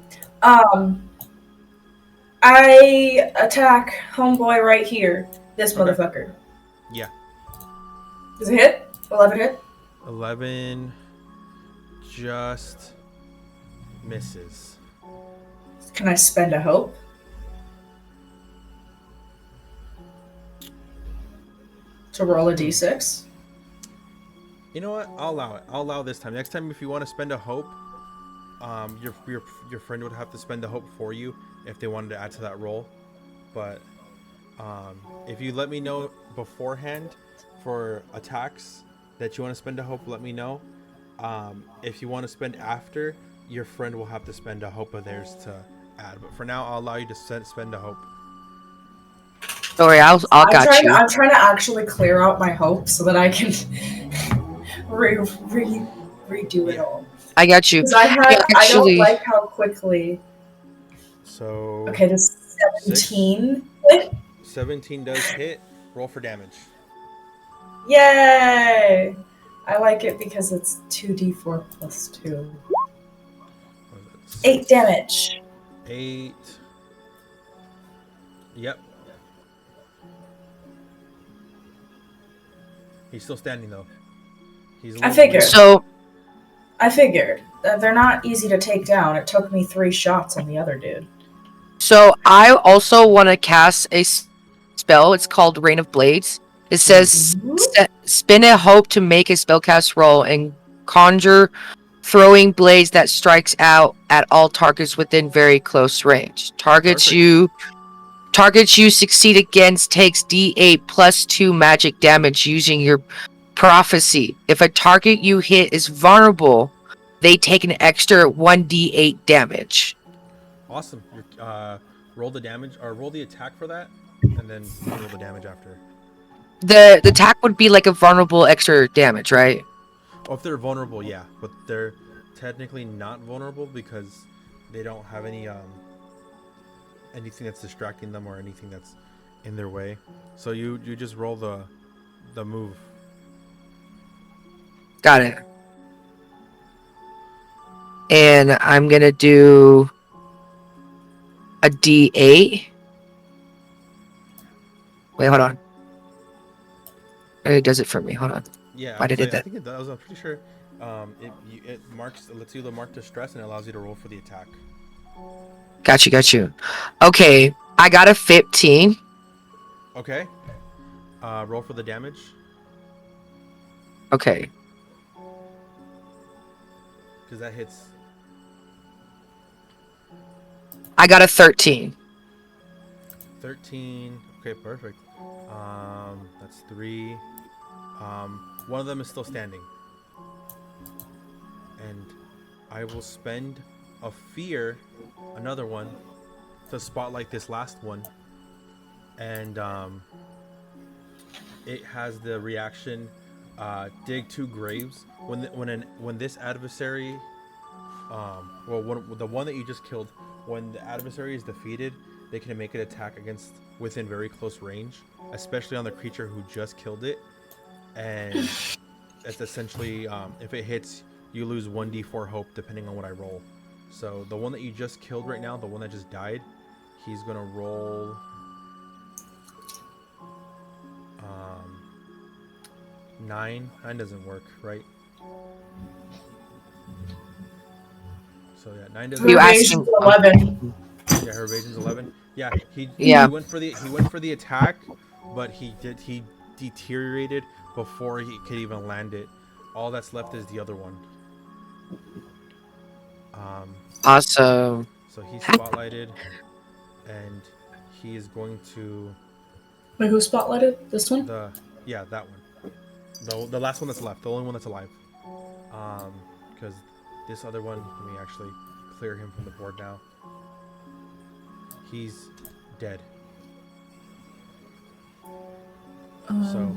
I attack homeboy right here. This Okay. motherfucker. Yeah. Does it hit? 11 hit? 11 just misses. Can I spend a hope? To roll a d6? You know what? I'll allow it. I'll allow this time. Next time, if you want to spend a hope, your friend would have to spend the hope for you if they wanted to add to that roll. But if you let me know beforehand for attacks that you want to spend a hope, let me know. If you want to spend after, your friend will have to spend a hope of theirs to add. But for now, I'll allow you to spend a hope. Don't worry, I'll got you. I'm trying to actually clear out my hope so that I can redo it all. I got you. Because I don't Actually, like how quickly. So Okay, this 17. 17 does hit. Roll for damage. Yay! I like it because it's 2d4 plus 2. What is it? 8 damage. 8. Yep. He's still standing though. He's a I little figured. weird. so I figured. They're not easy to take down. It took me 3 shots on the other dude. So I also want to cast a spell. It's called Rain of Blades. It says spin a hope to make a spellcast roll and conjure throwing blades that strikes out at all targets within very close range. Targets you succeed against takes D8 plus 2 magic damage using your prophecy. If a target you hit is vulnerable, they take an extra 1d8 damage. Awesome. Roll the damage or roll the attack for that, and then you can roll the damage after. The attack would be like a vulnerable extra damage, right? Oh, if they're vulnerable, yeah, but they're technically not vulnerable because they don't have anything that's distracting them or anything that's in their way. So you just roll the move. Got it. And I'm gonna do a D8. Wait, hold on. It does it for me. Hold on. Yeah, Why did it? I think it does. I'm pretty sure. It lets you mark the stress and it allows you to roll for the attack. Got you. Okay, I got a 15. Okay. Roll for the damage. Okay. Because that hits. I got a 13. 13. Okay, perfect. That's 3. One of them is still standing. And I will spend a fear, another one, to spotlight this last one. And it has the reaction, dig 2 graves. When this adversary, the one that you just killed, when the adversary is defeated, they can make an attack against within very close range, especially on the creature who just killed it. And it's essentially, if it hits, you lose 1d4 hope depending on what I roll. So the one that you just killed right now, the one that just died, he's gonna roll 9. 9 doesn't work, right? So yeah, 9 doesn't work. Evasion's 11. Yeah, her evasion's 11. Yeah, he went for the attack, but he deteriorated before he could even land it. All that's left is the other one. Awesome. So he's spotlighted, and he is going to. Wait, who spotlighted? This one? That one. The last one that's left, the only one that's alive. Because this other one, let me actually clear him from the board now. He's dead. So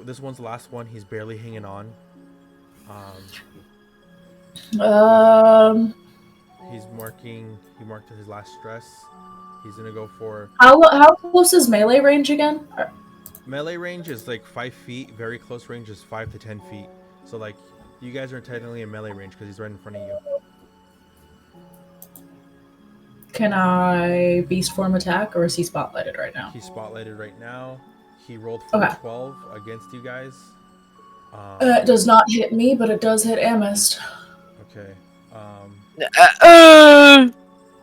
this one's the last one. He's barely hanging on. He's marking. He marked his last stress. He's gonna go for. How close is melee range again? Melee range is like 5 feet. Very close range is 5 to 10 feet. So like, you guys are technically in melee range because he's right in front of you. Can I beast form attack, or is he spotlighted right now? He's spotlighted right now. He rolled for 12 against you guys. It does not hit me, but it does hit Amethyst. Okay.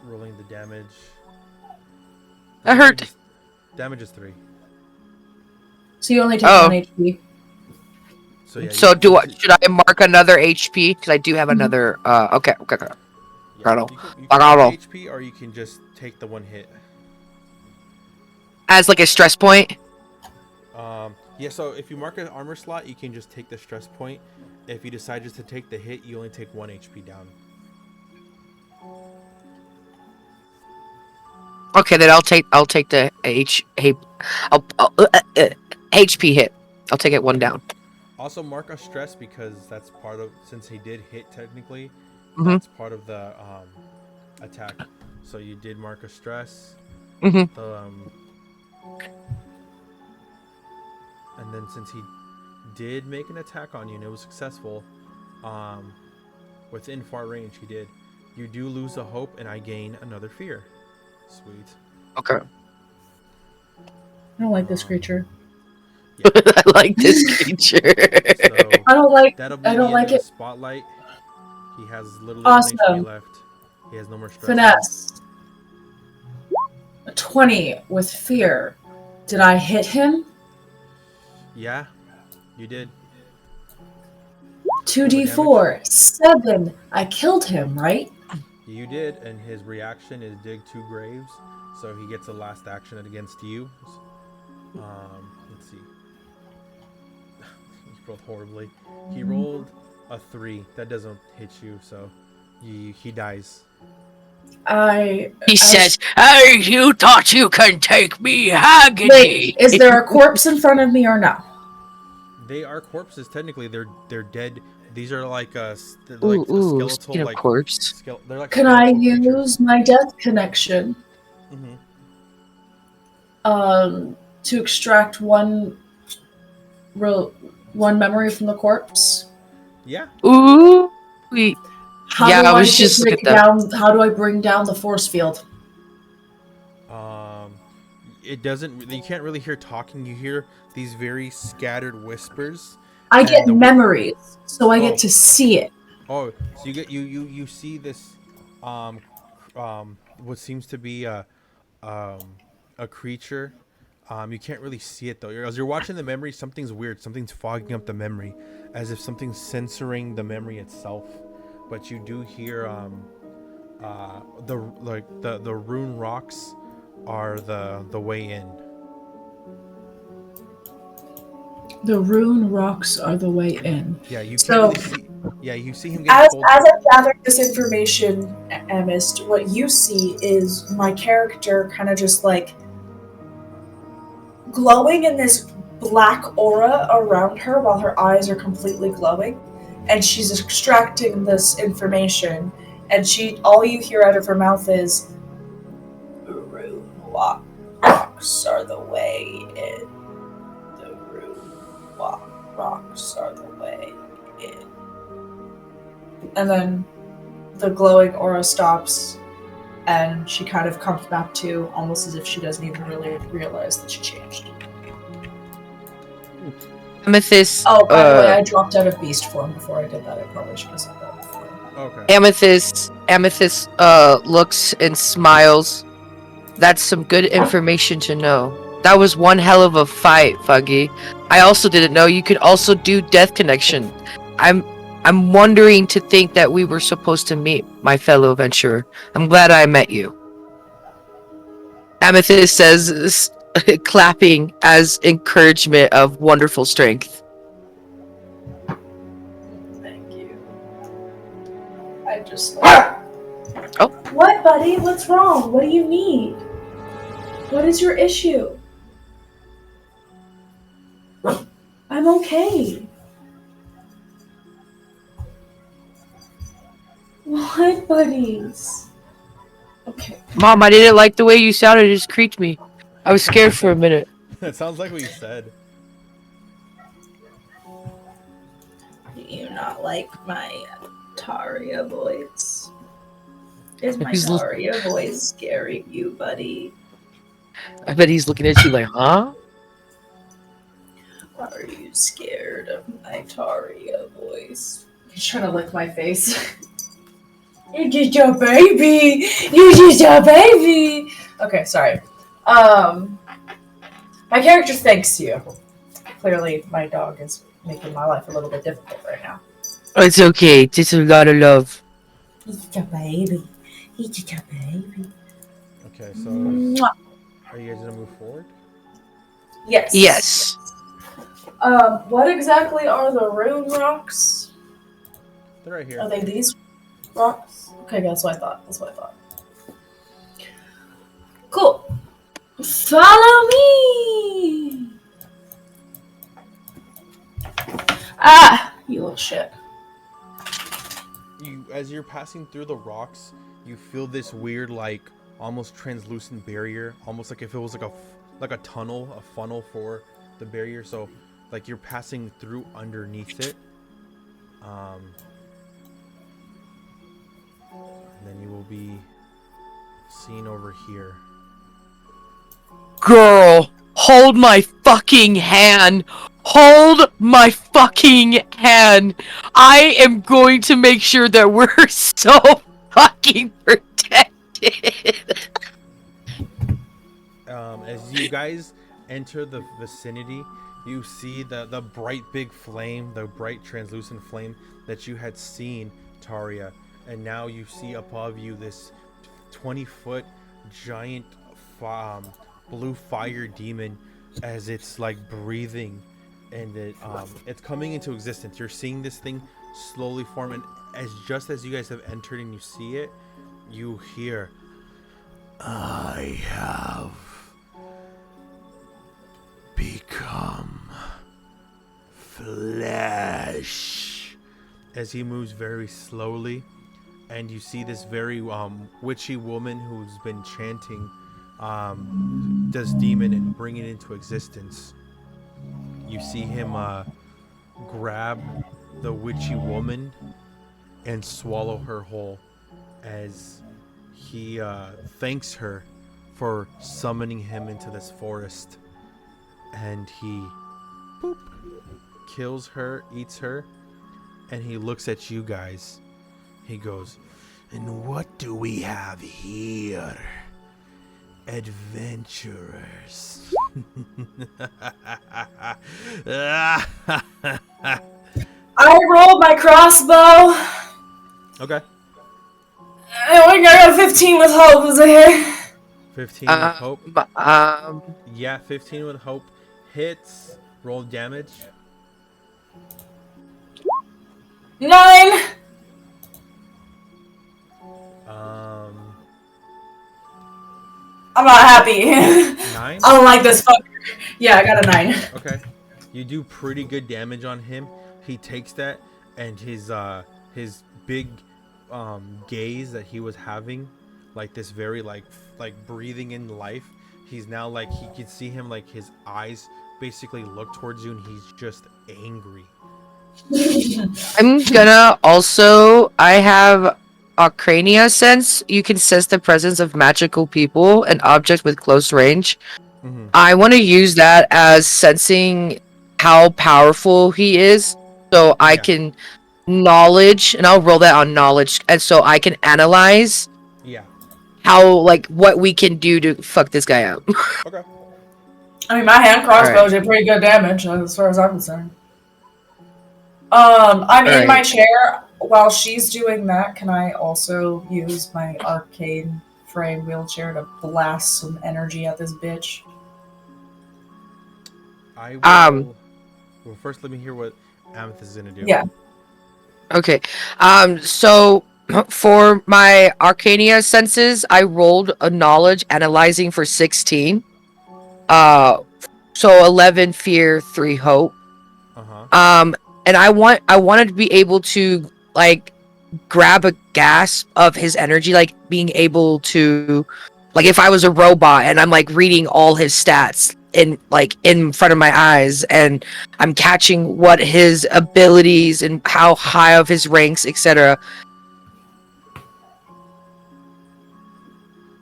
Rolling the damage. I hurt. Damage is 3. So you only take 1 HP. So yeah. So should I mark another HP? Because I do have another. Okay. Yeah, you can HP, or you can just take the 1 hit. As like a stress point. Yeah. So if you mark an armor slot, you can just take the stress point. If you decide just to take the hit, you only take 1 HP down. Okay, then I'll take the HP hit. I'll take it 1 down. Also mark a stress because that's part of, since he did hit technically, Mm-hmm. that's part of the attack. So you did mark a stress. Mm-hmm. And then since he did make an attack on you and it was successful, within far range he did, you do lose a hope and I gain another fear. Sweet. Okay. I don't like this creature. I like this creature. So I don't like. that'll be I the don't end like of the it. spotlight. He has literally 1 HP Awesome. left. He has no more stress. Finesse. A 20 with fear. Did I hit him? Yeah, you did. 2d4. 7. I killed him, right? You did, and his reaction is dig 2 graves, so he gets a last action against you. Let's see. He rolled horribly. He rolled a 3. That doesn't hit you, so he dies. He says, "Hey, you thought you can take me, agony?" Wait, is there a corpse in front of me or no? They are corpses. Technically, they're dead. These are like a Ooh, skeletal speaking of like corpse. they're like Can I skeletal creatures. use my death connection Mm-hmm. to extract one memory from the corpse? Yeah. Ooh. How Yeah, do I I was just looking break at that. down? How do I bring down the force field? It doesn't. You can't really hear talking. You hear these very scattered whispers. I And get memories, so I Oh. get to see it. Oh, so you get you see this, what seems to be a creature. You can't really see it though. As you're watching the memory, something's weird. Something's fogging up the memory, as if something's censoring the memory itself. But you do hear the rune rocks are the way in. The rune rocks are the way in. Yeah, you So- can't really see. Yeah, you see him getting pulled. As I gather this information, Amethyst, what you see is my character kind of just like glowing in this black aura around her while her eyes are completely glowing, and she's extracting this information, and all you hear out of her mouth is rune rocks are the way in. The rune rocks are the way in. And then the glowing aura stops, and she kind of comes back to, almost as if she doesn't even really realize that she changed. Amethyst. Oh, by the way, I dropped out of beast form before I did that. I probably should have said that before. Okay. Amethyst looks and smiles. That's some good information to know. That was one hell of a fight, Fuggy. I also didn't know you could also do death connection. I'm wondering to think that we were supposed to meet, my fellow adventurer. I'm glad I met you. Amethyst says, clapping as encouragement of wonderful strength. Thank you. I just. Oh. What, buddy? What's wrong? What do you need? What is your issue? I'm okay. What, buddies? Okay. Mom, I didn't like the way you sounded. It just creeped me. I was scared for a minute. That sounds like what you said. Do you not like my Taria voice? Is my He's l- Taria voice scaring you, buddy? I bet he's looking at you like, huh? Are you scared of my Taria voice? He's trying to lick my face. You're just a baby. You're just a baby. Okay, sorry. My character thanks you. Clearly, my dog is making my life a little bit difficult right now. It's okay. Just a lot of love. He's just a baby. He's just a baby. Okay, so Mwah. are you guys gonna move forward? Yes. Yes. What exactly are the rune rocks? They're right here. Are they these rocks? Okay, that's what I thought. Cool. Follow me! Ah! You little shit. As you're passing through the rocks, you feel this weird, like almost translucent barrier, almost like if it was like a tunnel, a funnel for the barrier. So, like you're passing through underneath it. And then you will be seen over here. Girl, hold my fucking hand. Hold my fucking hand. I am going to make sure that we're so fucking protected. As you guys enter the vicinity, you see the bright big flame, the bright translucent flame that you had seen, Taria, and now you see above you this 20-foot giant blue fire demon as it's like breathing, and it's coming into existence. You're seeing this thing slowly form, and just as you guys have entered and you see it, you hear, "I have become flesh," as he moves very slowly, and you see this very witchy woman who's been chanting this demon and bring it into existence. You see him grab the witchy woman and swallow her whole, as he thanks her for summoning him into this forest. And he boop, kills her, eats her, and he looks at you guys. He goes, "And what do we have here? Adventurers." I rolled my crossbow. Okay. I got 15 with hope. Is it here? 15 with hope. Yeah, 15 with hope. Hits. Roll damage. 9. I'm not happy. 9? I don't like this fucker. Yeah, I got a 9. Okay. You do pretty good damage on him. He takes that, and his big gaze that he was having, like this very like breathing in life, he's now like, he can see him, like his eyes basically look towards you, and he's just angry. I'm gonna also, I have Arcania sense. You can sense the presence of magical people and objects with close range. Mm-hmm. I want to use that as sensing how powerful he is, so I can knowledge, and I'll roll that on knowledge, and so I can analyze how, like, what we can do to fuck this guy up. Okay. I mean, my hand crossbow did pretty good damage as far as I'm concerned. I'm in my chair. While she's doing that, can I also use my arcane frame wheelchair to blast some energy at this bitch? I will. Well, first, let me hear what Amethyst is gonna do. Yeah. Okay. So for my Arcania senses, I rolled a knowledge analyzing for 16. So 11 fear, 3 hope. And I wanted to be able to like grab a gasp of his energy, like being able to, like if I was a robot and I'm like reading all his stats in front of my eyes, and I'm catching what his abilities and how high of his ranks, etc.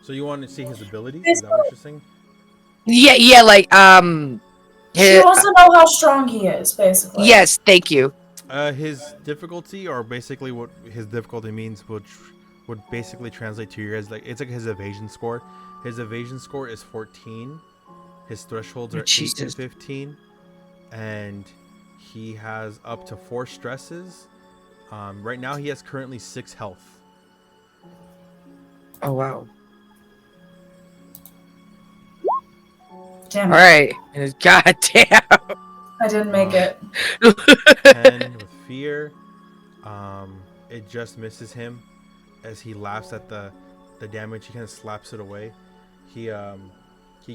So you want to see his abilities? Is that what you're saying? Yeah, like She wants to know how strong he is, basically. Yes, thank you. His difficulty, or basically what his difficulty means, would basically translate to yours. Like, it's like his evasion score. His evasion score is 14. His thresholds are 8 and 15, and he has up to 4 stresses. Right now, he has currently 6 health. Oh wow! Damn. All right, god damn. I didn't make it. 10 with fear. It just misses him as he laughs at the damage. He kind of slaps it away. He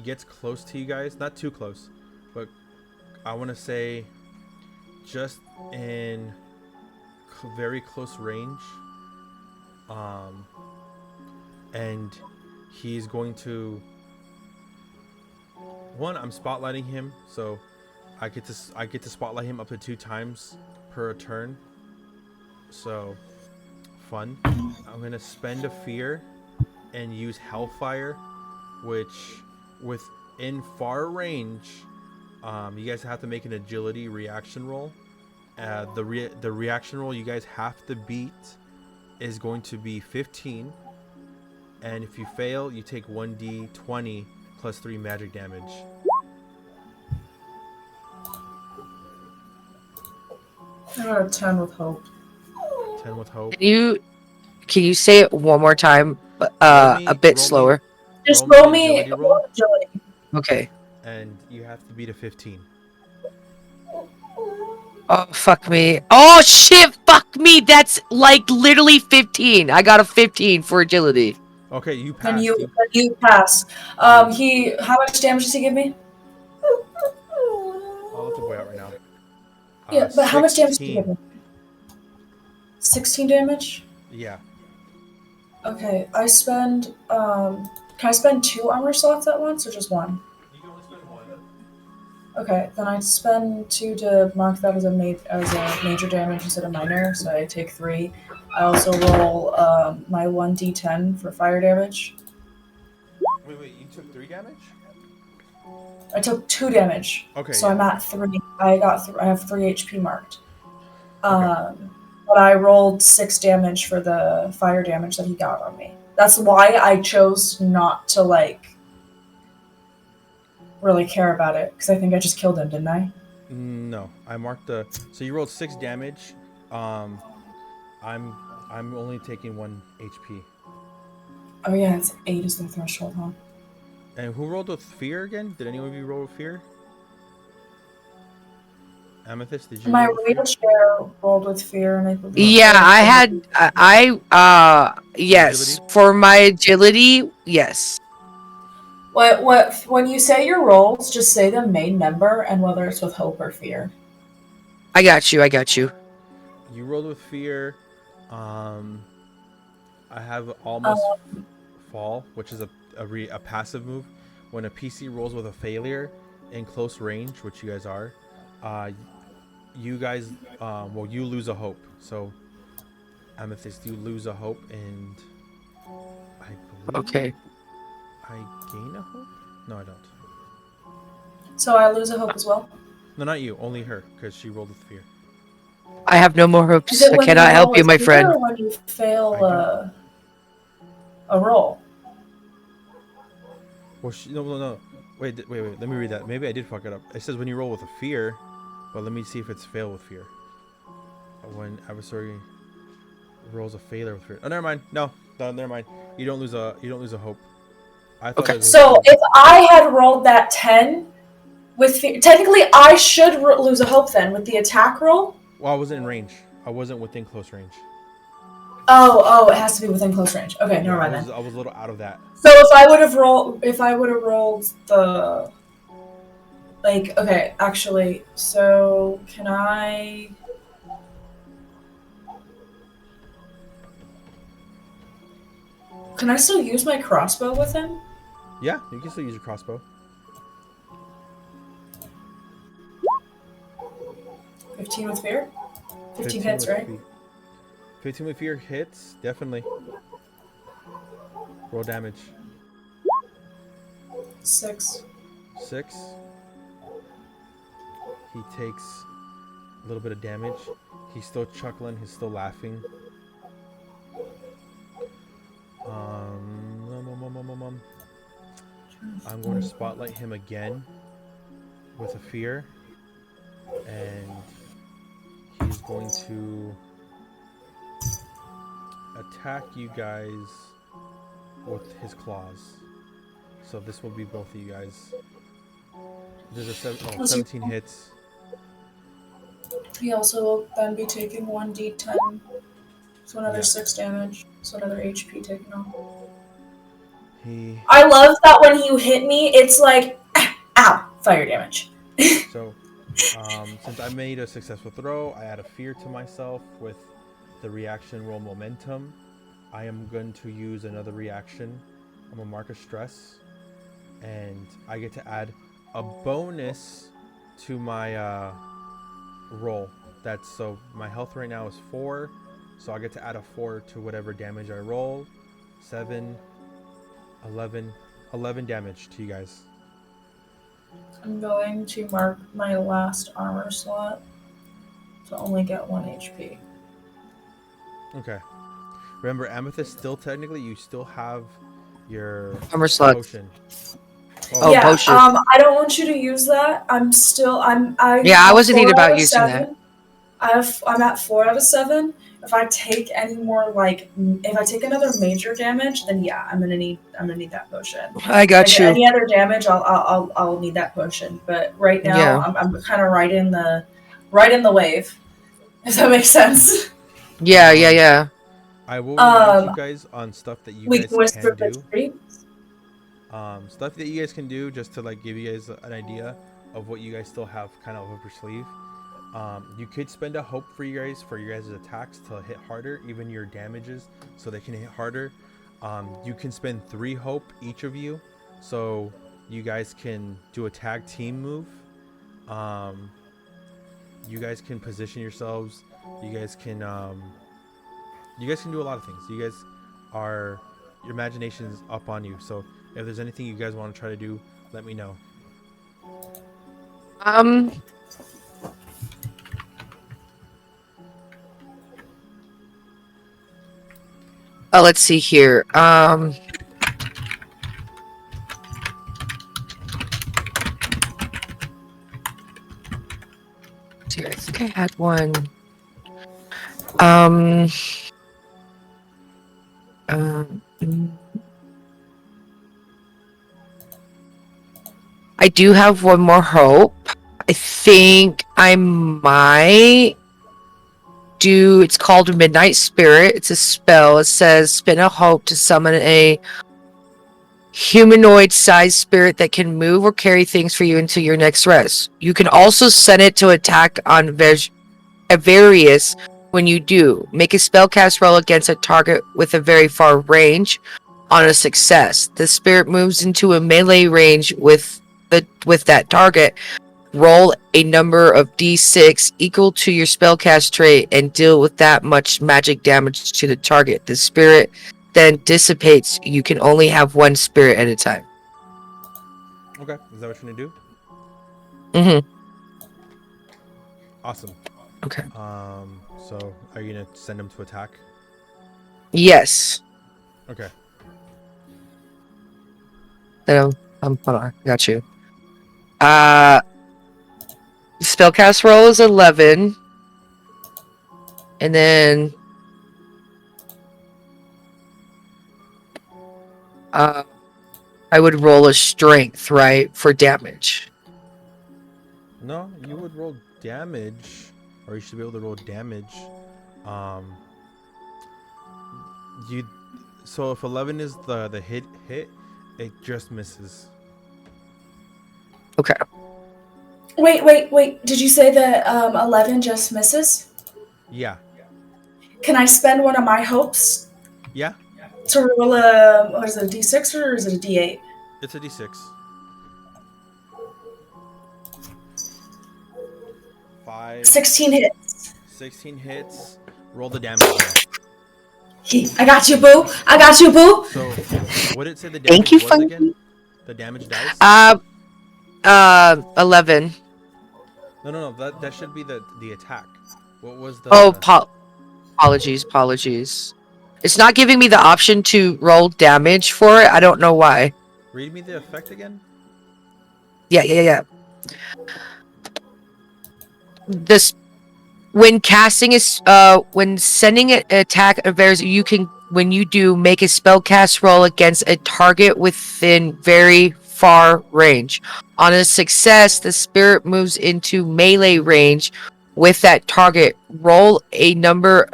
gets close to you guys, not too close, but I want to say just in very close range. And he's going to. One, I'm spotlighting him, so I get to spotlight him up to 2 times per turn. So fun. I'm gonna spend a fear and use Hellfire, which with in far range, you guys have to make an agility reaction roll. The reaction roll you guys have to beat is going to be 15, and if you fail, you take 1d20 plus 3 magic damage. I got a 10 with hope. 10 with hope. Can you say it one more time? A bit slower. Just roll roll me me agility roll, agility. Okay. and you have to beat a 15. Oh, fuck me. Oh, shit, fuck me. That's like literally 15. I got a 15 for agility. Okay, you Then passed. you pass. You- How much damage does he give me? I'll let the boy out right now. Yeah, but how much damage does he give 16. me? 16 damage? Yeah. Okay, I spend, can I spend 2 armor slots at once or just 1? You can only spend 1. Okay, then I spend 2 to mark that as a major damage instead of minor, so I take 3. I also roll my 1d10 for fire damage. Wait, you took 3 damage? I took 2 damage, Okay, so yeah. I'm at 3. I have 3 HP marked. Okay. But I rolled 6 damage for the fire damage that he got on me. That's why I chose not to really care about it, because I think I just killed him, didn't I? No, I marked the. So you rolled 6 damage. I'm only taking 1 HP. Oh yeah, it's 8 is the threshold, huh? And who rolled with fear again? Did anyone of you roll with fear? Amethyst, did you My roll with fear? wheelchair rolled with fear, and I believe Yeah, I had, yes. Agility? For my agility, yes. When you say your rolls, just say the main number and whether it's with hope or fear. I got you. You rolled with fear. I have Um, almost fall, which is a passive move. When a PC rolls with a failure in close range, which you guys are, you guys, you lose a hope. So, Amethyst, you lose a hope, and I believe Okay. I gain a hope. No, I don't. so I lose a hope as well. No, not you. Only her, because she rolled with fear. I have no more Is hopes. it I when you cannot roll help you, with my fear friend. or when you fail I do. a roll? Well, no. Wait. Let me read that. Maybe I did fuck it up. It says when you roll with a fear, but let me see if it's fail with fear. When adversary rolls a failure with fear. Oh, never mind. No, never mind. You don't lose a hope. I thought Okay. it was. So if I had rolled that 10 with fear, technically I should lose a hope then with the attack roll. Well, I wasn't in range. I wasn't within close range. Oh, it has to be within close range. Okay, never Yeah, mind then. I was a little out of that. So if I would have rolled the okay, actually, so can I still use my crossbow with him? Yeah, you can still use your crossbow. 15 with fear? 15 hits, with right? 15 with fear hits, definitely. Roll damage. 6. 6. He takes a little bit of damage. He's still chuckling. He's still laughing. I'm going to spotlight him again with a fear, and he's going to attack you guys with his claws. So this will be both of you guys. There's a 17 hits. He also will then be taking 1d10. So another 6 damage. So another HP taken off. I love that when you hit me, it's like, ow, fire damage. So, since I made a successful throw, I add a fear to myself with the reaction roll momentum. I am going to use another reaction. I'm going to mark a stress, and I get to add a bonus to my roll. So my health right now is 4, so I get to add a 4 to whatever damage I roll. 7, 11 damage to you guys. I'm going to mark my last armor slot to only get 1 HP. Okay. Remember, Amethyst, still technically, you still have your Armor slot. potion. Oh, Yeah, potion. I don't want you to use that. I Yeah, I have wasn't 4 thinking out about of using 7. I'm at 4 out of 7. If I take any more if I take another major damage, then yeah, I'm gonna need that potion. that. I If I got get you. any other damage, I'll need that potion. But right now, Yeah. I'm kind of right in the wave. If that makes sense. Yeah. I will remind you Um, guys on stuff that you we guys can whisper can the do. street. Stuff that you guys can do just to like give you guys an idea of what you guys still have kind of up your sleeve. You could spend a hope for you guys' attacks to hit harder, even your damages, so they can hit harder. You can spend 3 hope each of you, so you guys can do a tag team move. You guys can position yourselves. You guys can do a lot of things. You guys are your imagination's up on you. So if there's anything you guys want to try to do, let me know. Let's see here. Here, I think I had one. I do have one more hope. I think I might do. It's called Midnight Spirit. It's a spell. It says spin a hope to summon a humanoid-sized spirit that can move or carry things for you until your next rest. You can also send it to attack on various. When you do, make a spellcast roll against a target with a very far range. On a success, the spirit moves into a melee range with that target. Roll a number of d6 equal to your spellcast trait and deal with that much magic damage to the target. The spirit then dissipates. You can only have one spirit at a time. Okay, is that what you're gonna do? Mm-hmm. Awesome. Okay. So are you gonna send them to attack? Yes. Okay. Hold on. I got you. Spellcast roll is 11. And then I would roll a strength, right, for damage. No, you would roll damage, or you should be able to roll damage. You. So if 11 is the hit, it just misses. Okay. Wait. Did you say that 11 just misses? Yeah. Can I spend one of my hopes Yeah. to roll a D6 or is it a D8? It's a d6. 5. 16 hits. 16 hits. Roll the damage now. I got you, boo. So, what did it say the Thank damage you, was Funky. again? The damage dice? 11. No. That should be the attack. What was the? Oh, apologies. It's not giving me the option to roll damage for it. I don't know why. Read me the effect again. Yeah. This when casting is when sending an attack of theirs, you can when you do make a spellcast roll against a target within very far range. On a success, the spirit moves into melee range with that target. Roll a number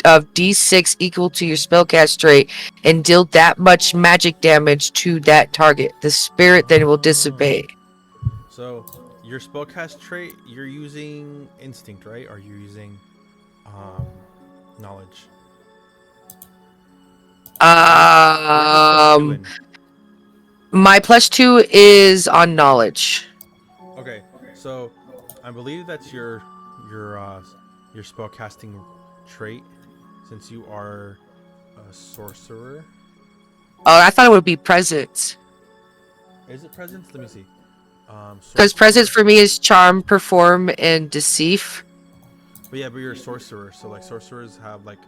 of d6 equal to your spellcast trait and deal that much magic damage to that target. The spirit then will dissipate. So, your spellcast trait, you're using instinct, right? Or you're using knowledge. Where's your +2 in? My +2 is on knowledge. Okay, so I believe that's your spellcasting trait, since you are a sorcerer. Oh, I thought it would be presence. Is it presence? Let me see. Because presence Sorcerer. for me is charm, perform, and deceive. But yeah, but you're a sorcerer, so like sorcerers have like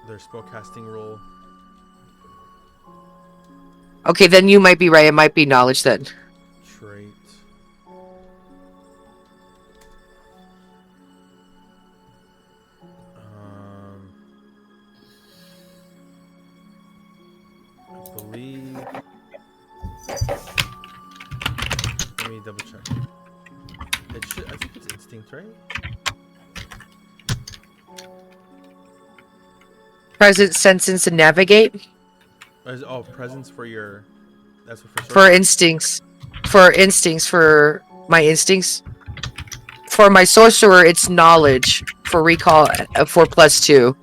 their spellcasting roll. Okay, then you might be right. It might be knowledge then. Trait. I believe. Let me double check. It should. I think it's instinct, right? Presence, senses, and navigate. Oh, presence for your. That's what for For sorcerer. instincts. For instincts, for my instincts. For my sorcerer, it's knowledge. For recall, for +2.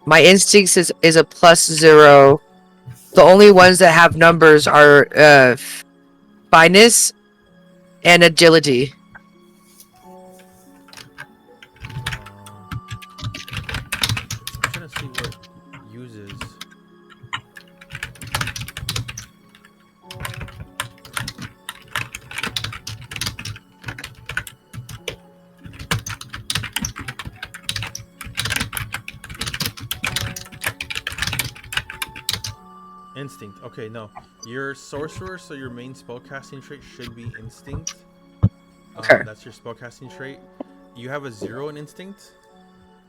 My instincts is a +0. The only ones that have numbers are fineness and agility. I'm trying to see what uses. Instinct. Okay, no. You're sorcerer, so your main spellcasting trait should be instinct. Okay. That's your spellcasting trait. You have a 0 in instinct?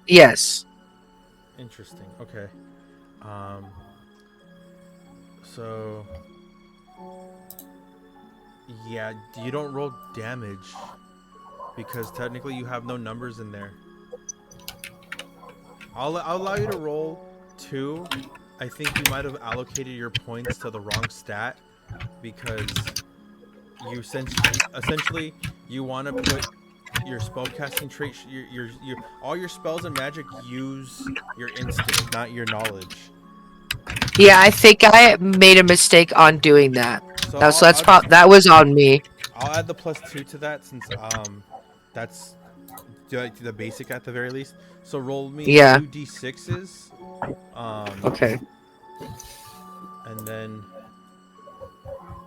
Yes. Interesting. Okay. So yeah, you don't roll damage because technically you have no numbers in there. I'll allow you to roll 2. I think you might have allocated your points to the wrong stat because you essentially you want to put your spellcasting trait, your all your spells and magic use your instinct, not your knowledge. Yeah, I think I made a mistake on doing that. So So I'll just that was on me. I'll add the +2 to that since that's the basic at the very least. So roll me Yeah. 2d6s, Okay. and then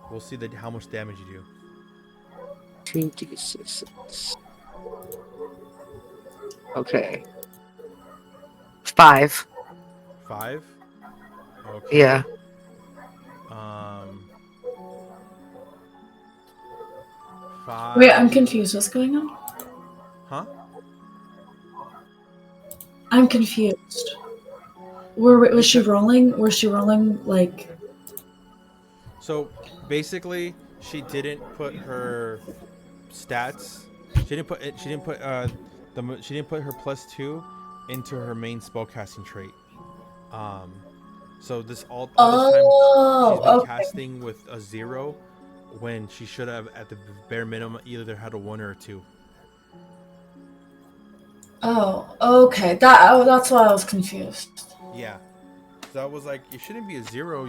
we'll see how much damage you do. 2d6. Okay. 5. 5. Okay. Yeah. Um. 5. Wait, I'm confused. What's going on? Huh? I'm confused. Was she rolling? Was she rolling like? So basically, she didn't put her stats. She didn't put it. She didn't put She didn't put her +2 into her main spellcasting trait. So this all this time she's been Oh, okay. casting with a 0 when she should have at the bare minimum either had a 1 or a 2. Oh, okay. That's why I was confused. Yeah. So I was like, it shouldn't be a 0.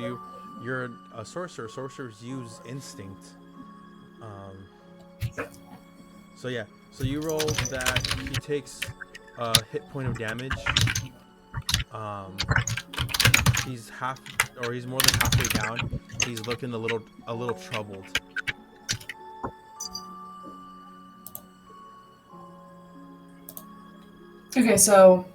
You're a sorcerer. Sorcerers use instinct. So yeah. So you roll that. He takes a hit point of damage. He's he's more than halfway down. He's looking a little troubled. Okay, so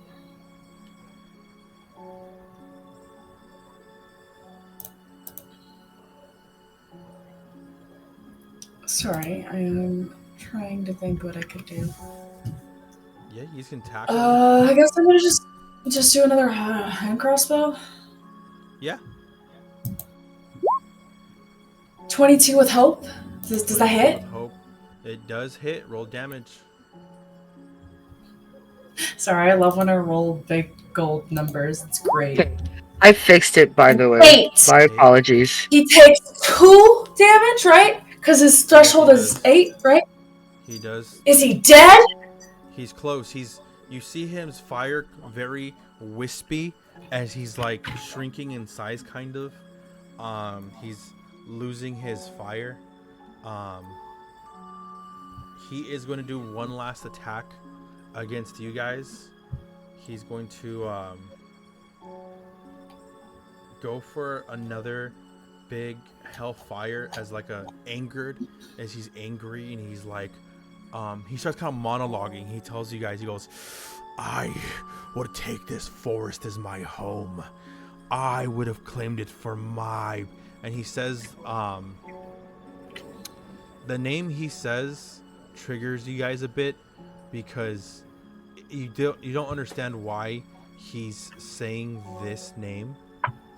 sorry, I am trying to think what I could do. Yeah, you can tackle. I guess I'm gonna just do another hand crossbow. Yeah. 22 with hope. Does that hit? Hope it does hit. Roll damage. Sorry, I love when I roll big gold numbers. It's great. I fixed it, by the way. 8. My apologies. He takes 2 damage, right? Because his threshold is 8, right? He does. Is he dead? He's close. You see his fire very wispy as he's like shrinking in size, kind of. He's losing his fire. He is going to do one last attack against you guys. He's going to go for another big hellfire as like a angered, as he's angry, and he's like, he starts kind of monologuing. He tells you guys, he goes, I would take this forest as my home. I would have claimed it for my, and he says, the name he says triggers you guys a bit because you don't understand why he's saying this name,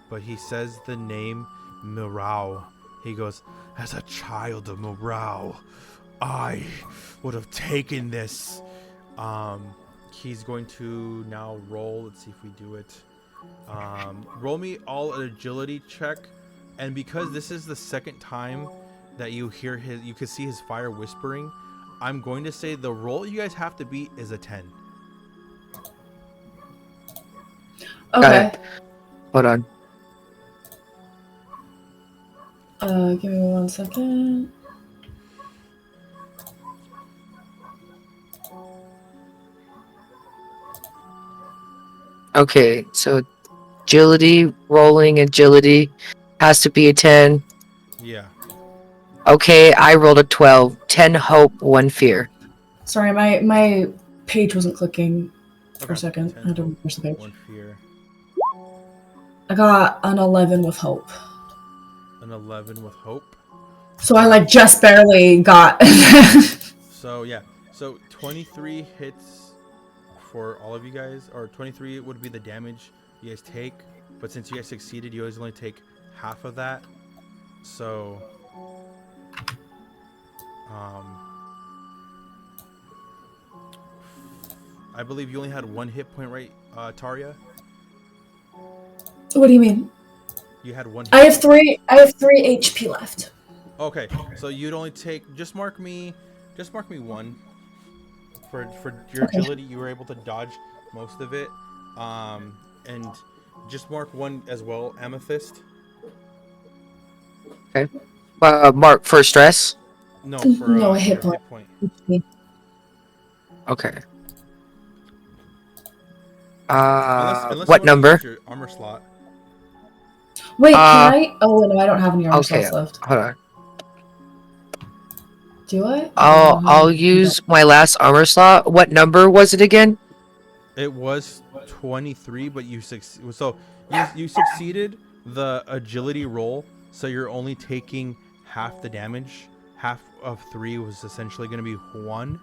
but he says the name Mirau. He goes, as a child of Mirau, I would have taken this. He's going to now roll. Let's see if we do it. Roll me all an agility check, and because this is the second time that you hear you can see his fire whispering, I'm going to say the roll you guys have to beat is a 10. Okay. Hold on. Give me 1 second. Okay, so agility, rolling agility has to be a 10. Yeah. Okay, I rolled a 12. 10 hope, 1 fear. Sorry, my page wasn't clicking for Okay. a second. 10 I had to hope, refresh the page. 1 fear. I got an 11 with hope. An 11 with hope. So I like just barely got. So yeah, so 23 hits for all of you guys, or 23 would be the damage you guys take, but since you guys succeeded, you always only take half of that. So I believe you only had 1 hit point, right, Taria? What do you mean? You had 1 hit I have point. 3. I have 3 HP left. Okay, so you'd only take, just mark me 1 for your Okay. agility. You were able to dodge most of it, and just mark 1 as well, Amethyst. Okay. Mark for stress. No, for No, a your hit point. hit point. Okay. Unless you What want to number? use your armor slot. Wait, can I? Oh no, I don't have any armor Okay, slots left. hold on. Do I? Okay, I'll use my last armor slot. What number was it again? It was 23, but you succeeded the agility roll, so you're only taking half the damage. Half of 3 was essentially going to be 1,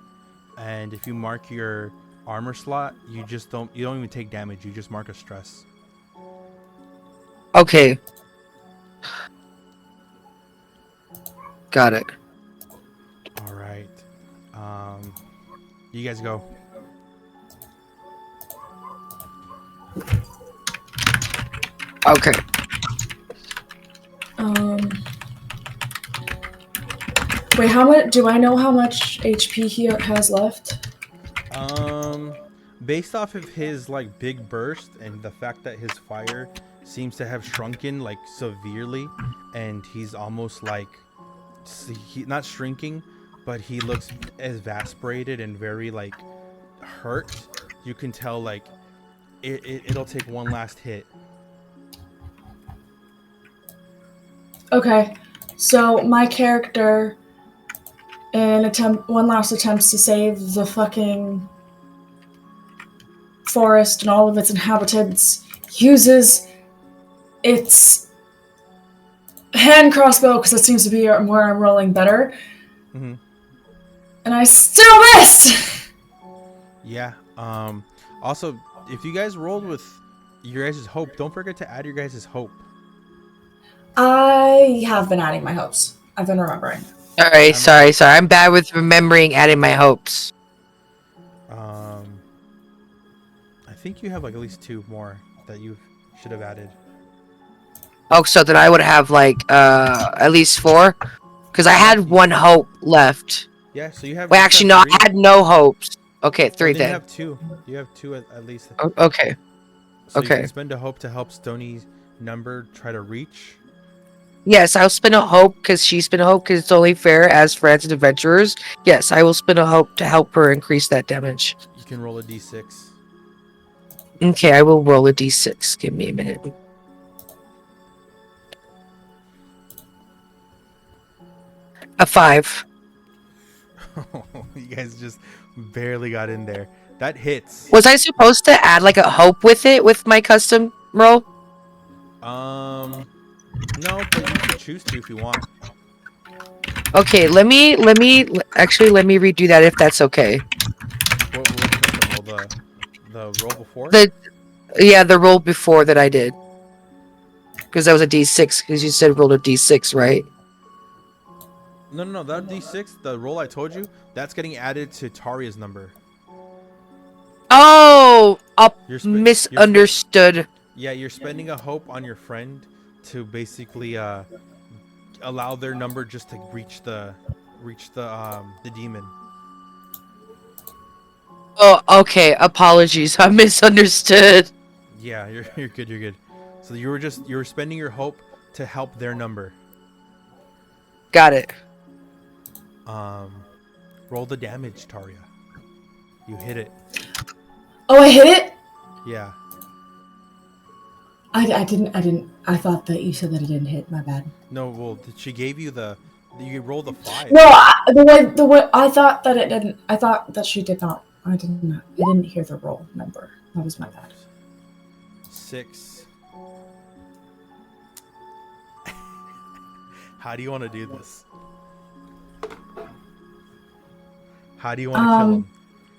and if you mark your armor slot, you don't even take damage. You just mark a stress. Okay. Got it. All right. You guys go. Okay. Wait, how much? Do I know how much HP he has left? Based off of his like big burst and the fact that his fire seems to have shrunken like severely, and he's almost like not shrinking, but he looks exasperated and very like hurt. You can tell like it'll take 1 last hit. Okay, so my character, in one last attempt to save the fucking forest and all of its inhabitants, uses its hand crossbow because it seems to be where I'm rolling better. Mm-hmm. And I still missed. Yeah. Also, if you guys rolled with your guys' hope, don't forget to add your guys' hope. I have been adding my hopes. I've been remembering. Alright, sorry. I'm bad with remembering adding my hopes. I think you have like at least 2 more that you should have added. Oh, so then I would have like at least 4? Because I had 1 hope left. Yeah, so you have. Wait, actually, no, 3. I had no hopes. Okay, 3 then. then. You have 2. You have 2 at least. Okay. So you Okay. can spend a hope to help Stoney's number try to reach. Yes, I'll spin a hope because she spin a hope because it's only fair as friends and adventurers. Yes, I will spin a hope to help her increase that damage. You can roll a d6. Okay, I will roll a d6. Give me a minute. A 5. You guys just barely got in there. That hits. Was I supposed to add like a hope with it with my custom roll? No, but you could choose to if you want. Okay, let me redo that if that's okay. What custom roll? The roll before? The roll before that I did. Because that was a D6, because you said roll a D6, right? No. That D6, the roll I told you, that's getting added to Taria's number. Oh, You're misunderstood. Yeah, you're spending a hope on your friend to basically allow their number just to reach the demon. Oh, okay. Apologies. I misunderstood. Yeah, you're good. You're good. So you were spending your hope to help their number. Got it. Roll the damage, Taria. You hit it. Oh, I hit it? Yeah. I didn't. I thought that you said that it didn't hit. My bad. No, well, she gave you you rolled a 5. No, the way I thought that it didn't. I thought that she did not. I didn't hear the roll number. That was my bad. 6. How do you want to do this? How do you want to kill him?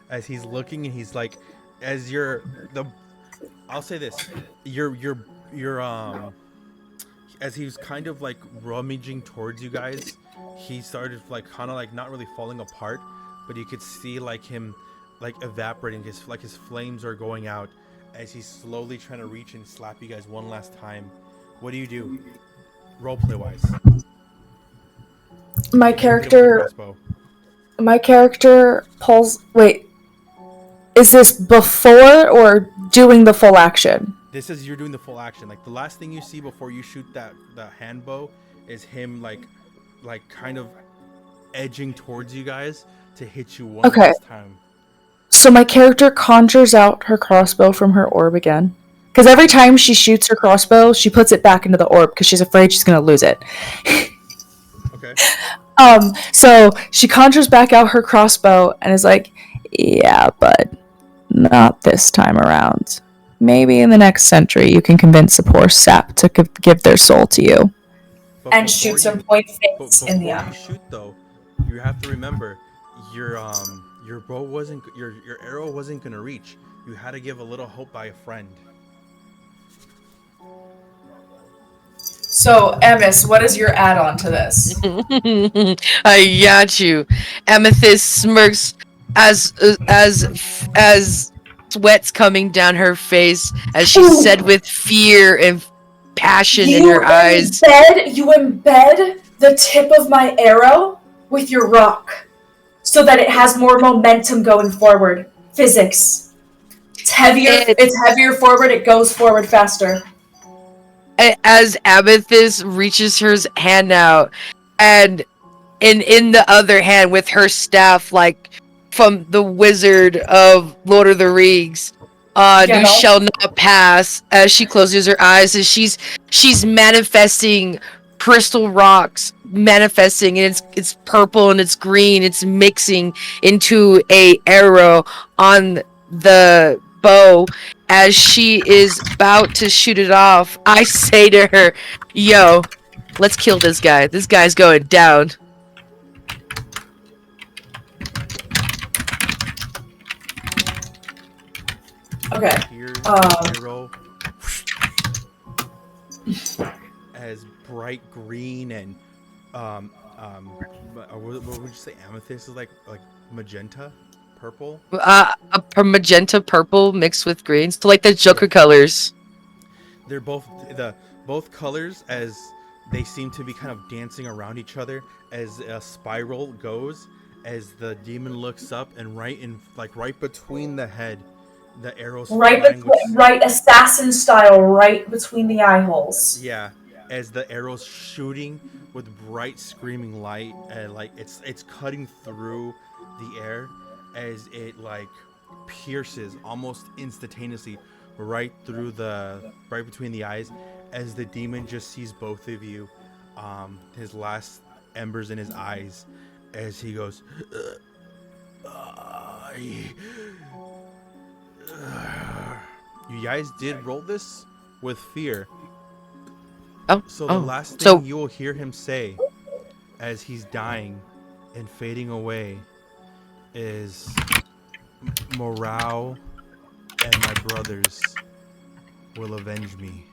As he's looking and he's like, I'll say this, as he was kind of like rummaging towards you guys, he started like kind of like not really falling apart, but you could see like him like evaporating, his flames are going out as he's slowly trying to reach and slap you guys one last time. What do you do, roleplay wise? My character pulls. Wait, is this before or doing the full action? This is you're doing the full action. Like the last thing you see before you shoot the hand bow is him like kind of edging towards you guys to hit you one last time. So my character conjures out her crossbow from her orb again. Because every time she shoots her crossbow, she puts it back into the orb because she's afraid she's going to lose it. Okay. So she conjures back out her crossbow and is like, yeah, but not this time around. Maybe in the next century you can convince a poor sap to give their soul to you. But and shoots him point face in the eye. Before you shoot though, you have to remember your bow wasn't your arrow wasn't gonna reach. You had to give a little hope by a friend. So, Emis, what is your add-on to this? I got you. Amethyst smirks as sweat's coming down her face as she said with fear and passion in her eyes. You embed the tip of my arrow with your rock so that it has more momentum going forward. Physics. It's heavier forward, it goes forward faster. As Amethyst reaches her hand out, and in the other hand with her staff, like from the Wizard of Lord of the Rings, you shall not pass. As she closes her eyes, and she's manifesting crystal rocks, manifesting, and it's purple and it's green. It's mixing into a arrow on the bow. As she is about to shoot it off, I say to her, yo, let's kill this guy. This guy's going down. Okay. Arrow as bright green and what would you say Amethyst is like magenta? Purple? A magenta purple mixed with green. So like the Joker colors. They're both colors as they seem to be kind of dancing around each other as a spiral goes as the demon looks up and right between the head, the arrows right assassin style, right between the eye holes. Yeah, as the arrows shooting with bright screaming light and it's cutting through the air as it pierces almost instantaneously right between the eyes as the demon just sees both of you. His last embers in his eyes as he goes, you guys did roll this with fear. So the last thing you will hear him say as he's dying and fading away is, morale and my brothers will avenge me.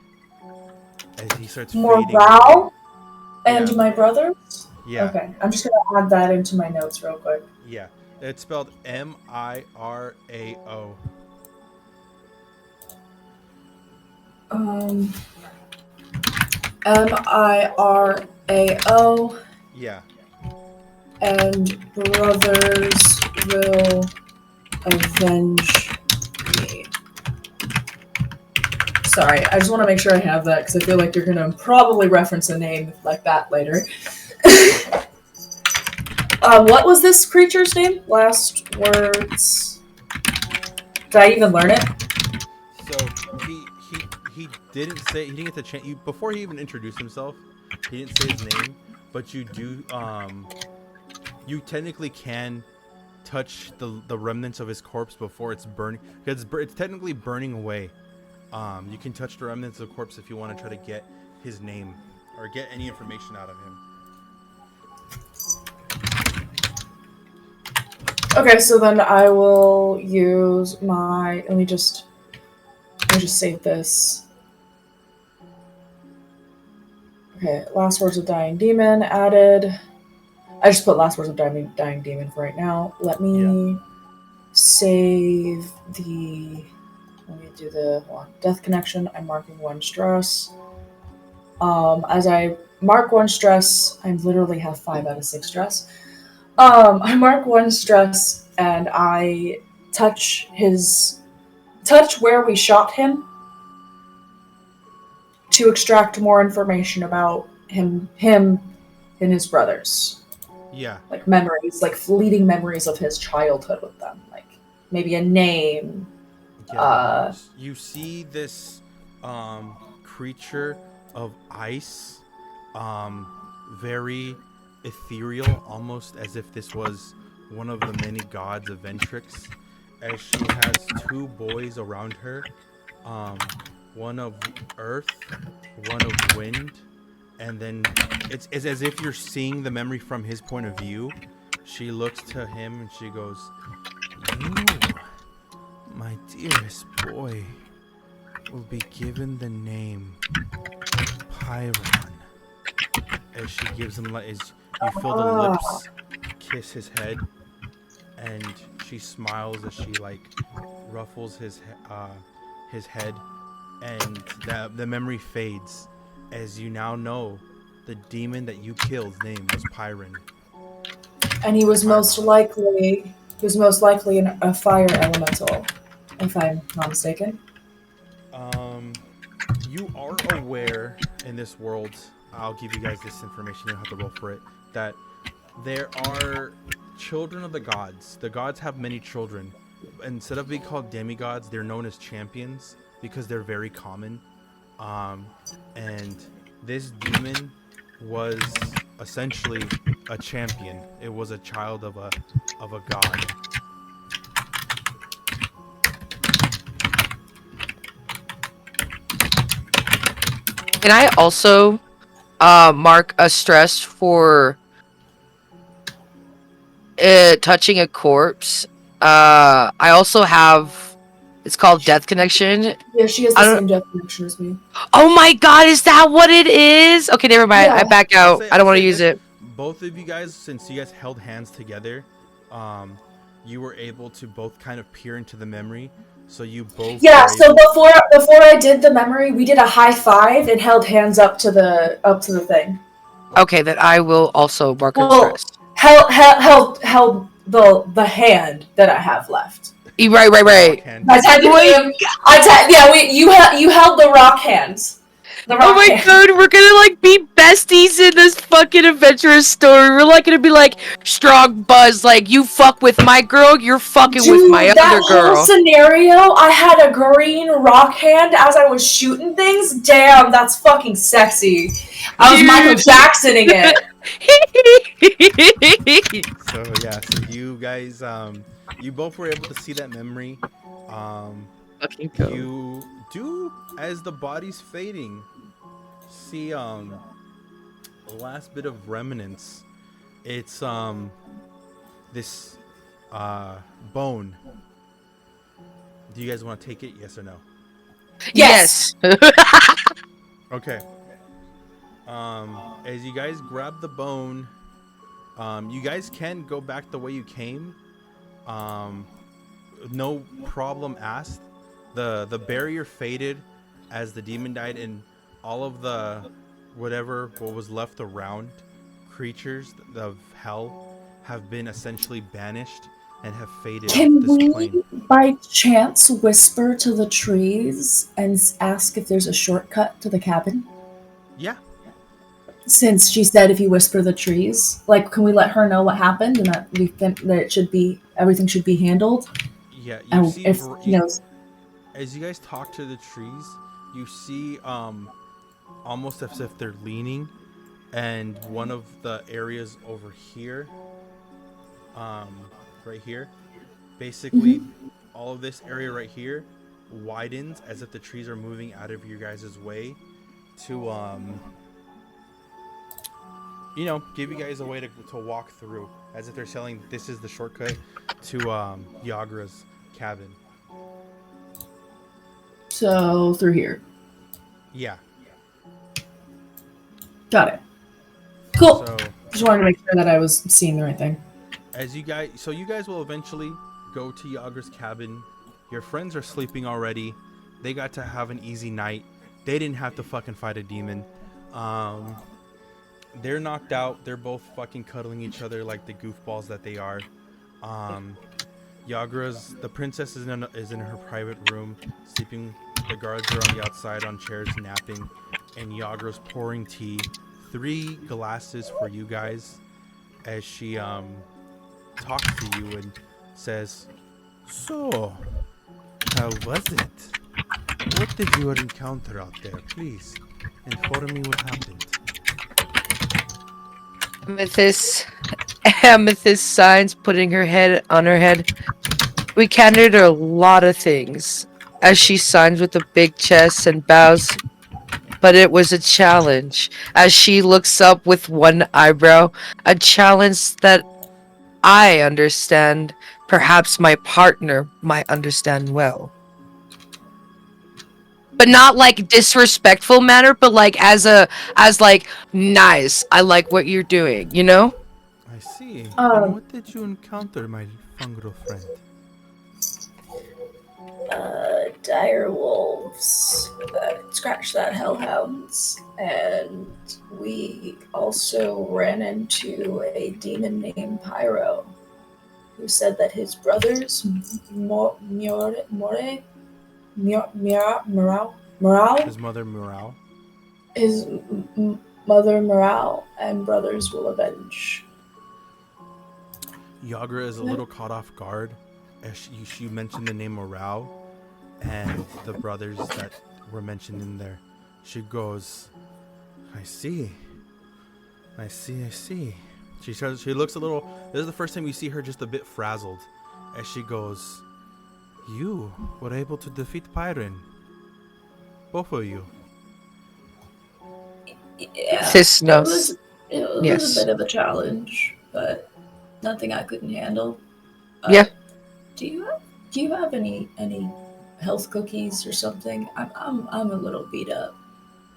As he starts Morale and Yeah. my brothers? Yeah. Okay, I'm just gonna add that into my notes real quick. Yeah. It's spelled Mirao. Mirao. Yeah. And brothers will avenge me. Sorry, I just want to make sure I have that because I feel like you're going to probably reference a name like that later. What was this creature's name? Last words. Did I even learn it? So he didn't say, he didn't get the chance, before he even introduced himself, he didn't say his name, but you do, you technically can touch the remnants of his corpse before it's burning, because it's technically burning away. You can touch the remnants of the corpse if you want to try to get his name or get any information out of him. Okay, so then I will use my. Let me just save this. Okay, last words of dying demon added. I just put last words of dying demon for right now. Let me save the. Let me do the death connection. I'm marking 1 stress. As I mark 1 stress, I literally have 5 out of 6 stress. I mark 1 stress and I touch where we shot him to extract more information about him and his brothers. Yeah. Like memories, like fleeting memories of his childhood with them. Like maybe a name. Yeah. You see this creature of ice, very ethereal, almost as if this was one of the many gods of Ventrix, as she has 2 boys around her, one of earth, one of wind, and then it's as if you're seeing the memory from his point of view. She looks to him and she goes, "You, my dearest boy, will be given the name Pyron." As she gives him, as you feel the lips kiss his head, and she smiles as she ruffles his head, and the memory fades as you now know the demon that you killed's name was Pyron. And he was most likely a fire elemental, if I'm not mistaken. You are aware in this world, I'll give you guys this information, you don't have to roll for it, that there are children of the gods. The gods have many children. Instead of being called demigods, they're known as champions because they're very common. And this demon was essentially a champion. It was a child of a god. Can I also mark a stress for touching a corpse? I also have. It's called Death Connection. Yeah, she has the same death connection as me. Oh my god, is that what it is? Okay, never mind. Yeah. I back out. I don't want to use it. Both of you guys, since you guys held hands together, you were able to both kind of peer into the memory. So you both. Yeah. So before I did the memory, we did a high five and held hands up to the thing. Okay, then I will also mark a stress. Held the hand that I have left. Right. You held the rock hands. The Oh my rock god, we're gonna like be besties in this fucking adventurous story. We're like gonna be like strong buzz, like you fuck with my girl, you're fucking with my Dude, that other whole girl. scenario, I had a green rock hand as I was shooting things. Damn, that's fucking sexy. I was Michael Jacksoning it. So yeah, so you guys, you both were able to see that memory. Fucking go. You do, as the body's fading, see the last bit of remnants. It's this bone. Do you guys want to take it? Yes or no? Yes. Okay. As you guys grab the bone, you guys can go back the way you came. No problem asked. The barrier faded as the demon died, and all of the what was left around creatures of hell have been essentially banished and have faded Can off this we, plane. by chance, whisper to the trees and ask if there's a shortcut to the cabin? Yeah. Since she said if you whisper the trees, like, can we let her know what happened and that that it should be everything should be handled? Yeah, you And see, if you know, as you guys talk to the trees, you see almost as if they're leaning, and one of the areas over here, right here, basically all of this area right here widens as if the trees are moving out of your guys' way to you know, give you guys a way to walk through, as if they're saying this is the shortcut to Yagra's cabin. so through here. Yeah. Got it. Cool. So Just wanted to make sure that I was seeing the right thing. as you guys will eventually go to Yagra's cabin. Your friends are sleeping already. They got to have an easy night. They didn't have to fucking fight a demon. They're knocked out. They're both fucking cuddling each other like the goofballs that they are. The princess is in her private room sleeping. The guards are on the outside on chairs napping, and Yagra's pouring tea. 3 glasses for you guys, as she talks to you and says, "So, how was it? What did you encounter out there? Please inform me what happened." Amethyst signs, putting her head on her head. We encountered a lot of things as she signs with a big chest and bows, but it was a challenge as she looks up with one eyebrow, a challenge that I understand, perhaps my partner might understand well. But not like disrespectful manner, but like as like nice. I like what you're doing, you know? I see. And what did you encounter, my fungal friend? Dire wolves, scratch that, hellhounds, and we also ran into a demon named Pyro, who said that his brothers, Morale, His mother, Morale. his mother, Morale, and brothers will avenge. Yagra is a little caught off guard as you mentioned the name Morale and the brothers that were mentioned in there. She goes, I see. She looks a little, this is the first time you see her just a bit frazzled as she goes, "You were able to defeat Pyron. Both of you." Yeah, Sis it knows. was Yes. a bit of a challenge, but nothing I couldn't handle. Yeah. Do you have any health cookies or something? I'm a little beat up.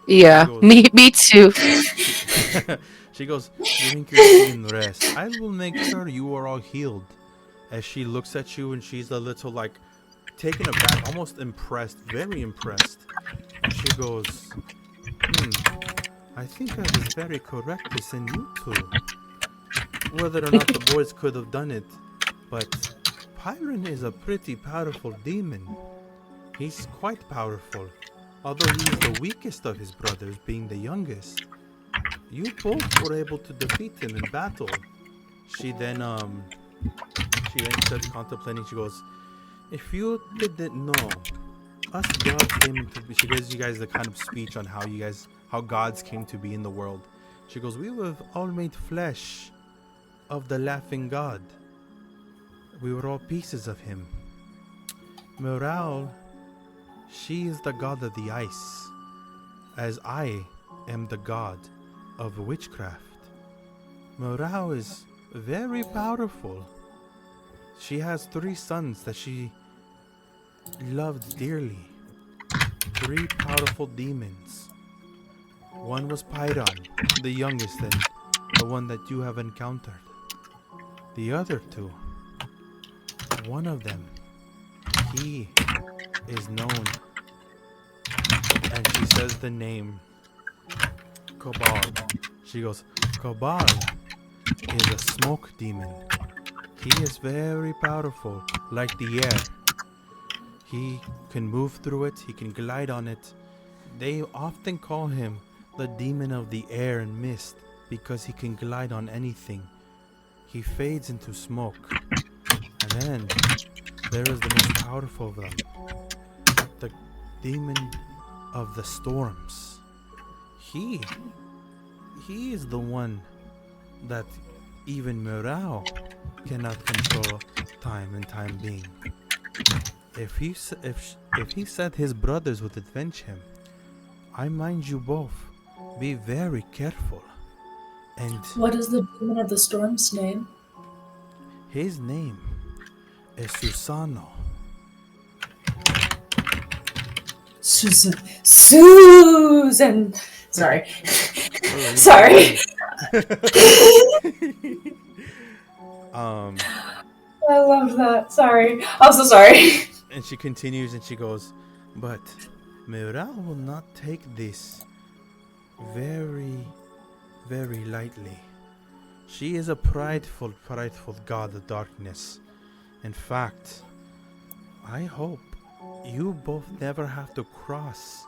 Yeah, She goes, me too. she goes, "Drink your tea and rest. I will make sure you are all healed." As she looks at you and she's a little like taken aback, almost impressed, very impressed. And she goes, I think I was very correct to send you two. Whether or not the boys could have done it, but Pyron is a pretty powerful demon. He's quite powerful. Although he is the weakest of his brothers, being the youngest, you both were able to defeat him in battle. She then starts contemplating. She goes, if you didn't know, us gods came to be. She gives you guys the kind of speech on how gods came to be in the world. She goes, we were all made flesh of the laughing god. We were all pieces of him. Morale, she is the god of the ice, as I am the god of witchcraft. Morale is very powerful. She has 3 sons that she loved dearly. 3 powerful demons. One was Pyron, the youngest and the one that you have encountered. The other 2, one of them, he is known, and she says the name Cabal. She goes, Cabal is a smoke demon. He is very powerful, like the air. He can move through it, he can glide on it. They often call him the demon of the air and mist because he can glide on anything. He fades into smoke. And then there is the most powerful of them, the demon of the storms. He is the one that even Morale cannot control time and time being. If he said his brothers would avenge him, I mind you both, be very careful. And What is the demon of the storm's name? his name is Susano. Susan. Sorry. Sorry. I love that. Sorry. I'm so sorry. And she continues and she goes, but Morale will not take this very, very lightly. She is a prideful god of darkness. In fact, I hope you both never have to cross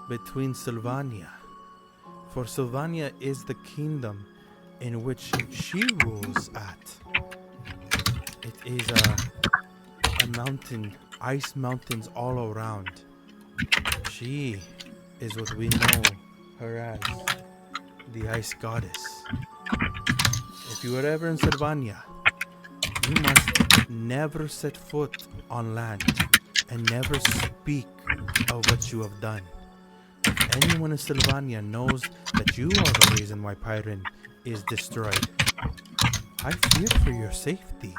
between Sylvania. For Sylvania is the kingdom in which she rules at. It is a mountain, ice mountains all around. She is what we know her as, the ice goddess. If you are ever in Sylvania, you must never set foot on land and never speak of what you have done. If anyone in Sylvania knows that you are the reason why Pyron is destroyed, I fear for your safety,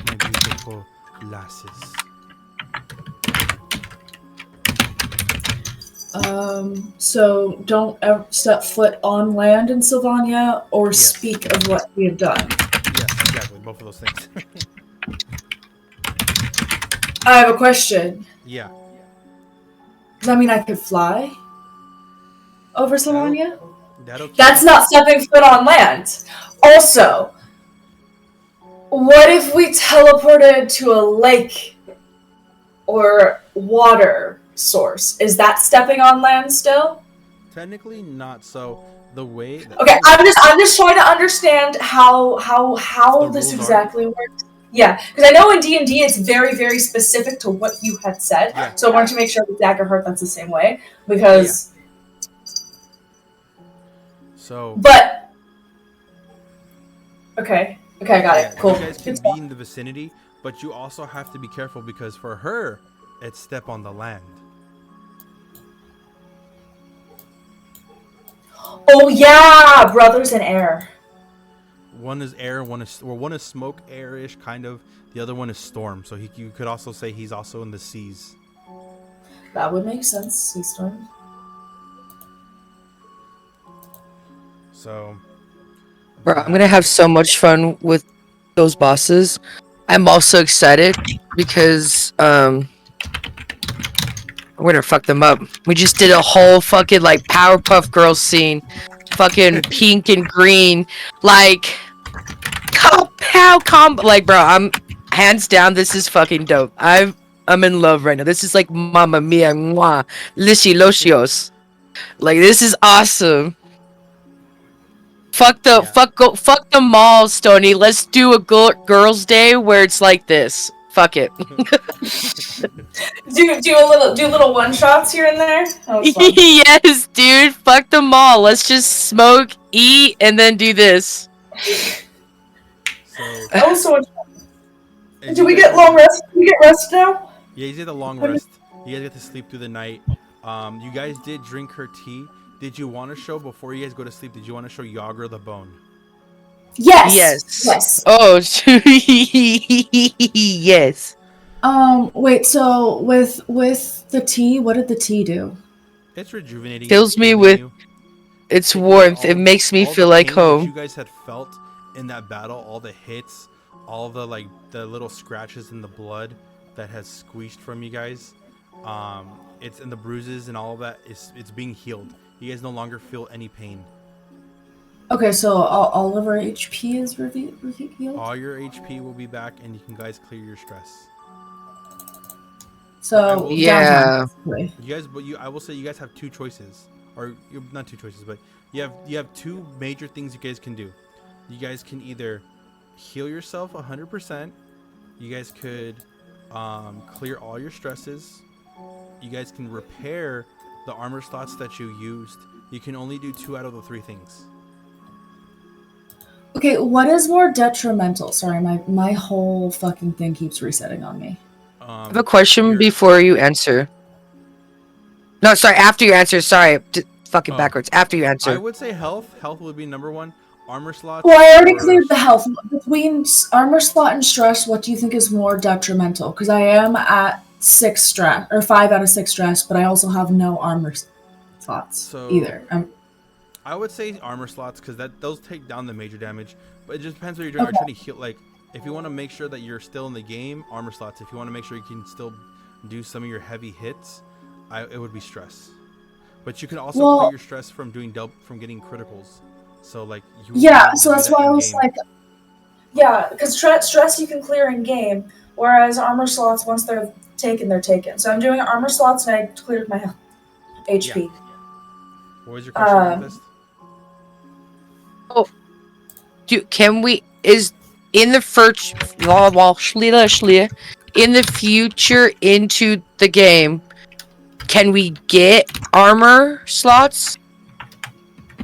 my beautiful lasses. So don't ever step foot on land in Sylvania or Yes. speak of what we have done. Yes, exactly, both of those things. I have a question. Yeah. Does that mean I could fly over Sylvania? That'll keep That's not stepping foot on land. Also, what if we teleported to a lake or water source? Is that stepping on land still? technically not. So the way that Okay, I'm just trying to understand how The this rules exactly works. Yeah, because I know in D&D it's very, very specific to what you had said. Yeah. So I wanted to make sure with Daggerheart that's the same way. Because So But okay, I got yeah, it. Cool. you guys can be in the vicinity, but you also have to be careful because for her, it's step on the land. Oh yeah, brothers in air. One is air, one is smoke, airish kind of. The other one is storm. So you could also say he's also in the seas. That would make sense. Sea storm. So Bro, I'm gonna have so much fun with those bosses. I'm also excited because we're gonna fuck them up. We just did a whole fucking like Powerpuff Girls scene, fucking pink and green, like like bro. I'm hands down. This is fucking dope. I'm in love right now. This is like Mamma Mia, mwah, Lishi Locios. Like this is awesome. Fuck the Yeah. fuck the mall, Stony. Let's do a girls' day where it's like this. Fuck it. Do little one shots here and there. That was fun. Yes, dude. Fuck the mall. Let's just smoke, eat, and then do this. So, That was so much fun. as Do you we guys get are- long rest? Do we get rest now? Yeah, you get a long rest. You guys get to sleep through the night. You guys did drink her tea. Did you want to show before you guys go to sleep? Did you want to show Yager the bone? Yes. Yes. Yes. Oh, yes. Wait. So with the tea, what did the tea do? It's rejuvenating. Fills It's me healing with you. its Taking away warmth. It makes me all feel the like pain that home. you guys had felt in that battle, all the hits, all the the little scratches in the blood that has squeezed from you guys. It's in the bruises and all of that. It's being healed. You guys no longer feel any pain. Okay, so all of our HP is healed. All your HP will be back, and you can guys clear your stress. So Yeah. downtime, basically. You guys, but I will say you guys have two choices, or not two choices, but you have two major things you guys can do. You guys can either heal yourself 100%. You guys could clear all your stresses. You guys can repair the armor slots that you used. You can only do 2 out of the 3 things. Okay, what is more detrimental? Sorry, my whole fucking thing keeps resetting on me. I have a question your- before you answer. No, sorry. After you answer. Sorry. Fucking Oh. backwards. After you I answer. would say health. Health would be number 1. Armor slots. Well, I already or- cleared the health. Between armor slot and stress, what do you think is more detrimental? Because I am at 6 stress, or 5 out of 6 stress, but I also have no armor slots So- either. I would say armor slots because those take down the major damage, but it just depends what you're doing. Are you trying to heal? Like, if you want to make sure that you're still in the game, armor slots. If you want to make sure you can still do some of your heavy hits, it would be stress. But you can also clear your stress from from getting criticals. So like you. Yeah, you so do that's that why I in was game. like, Yeah, because stress you can clear in game, whereas armor slots, once they're taken, they're taken. So I'm doing armor slots, and I cleared my HP. What was your question, Amethyst? Can we? Is in the first in the future into the game? Can we get armor slots?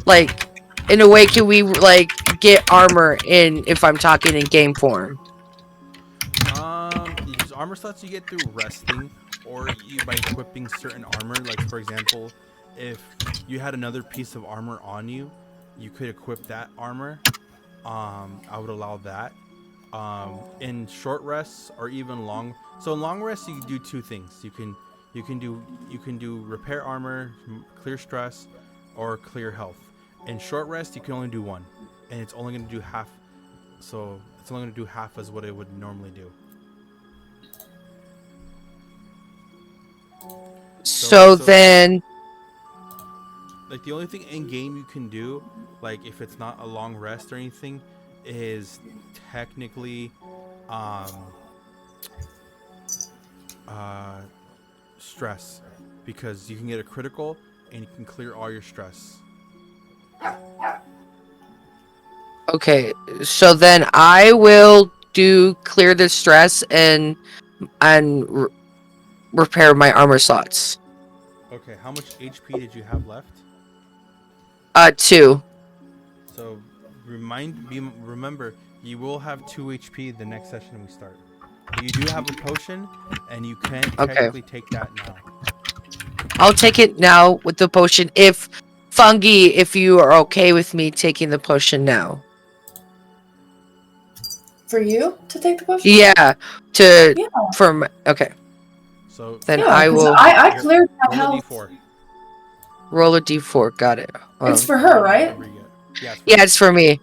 Like, in a way, can we like get armor in if I'm talking in game form? These armor slots you get through resting, or by equipping certain armor. Like for example, if you had another piece of armor on you, you could equip that armor. I would allow that. In short rests or even long. So in long rests, you can do 2 things. You can do repair armor, clear stress, or clear health. In short rest, you can only do 1, and it's only going to do half. So it's only going to do half as what it would normally do. So then, like the only thing in game you can do, like if it's not a long rest or anything, is technically stress, because you can get a critical and you can clear all your stress. okay. So then I will do clear the stress and repair my armor slots. Okay, how much HP did you have left? 2. So remember, you will have 2 HP the next session we start. You do have a potion, and you can technically take that now. I'll take it now with the potion. If Fungi, if you are okay with me taking the potion now. for you to take the potion? Yeah. Okay. So Then Yeah, I 'cause will I cleared my roll a health. d4. roll a d4. Got it. It's for her, right? Whatever you get. Yeah, Yeah, it's for me.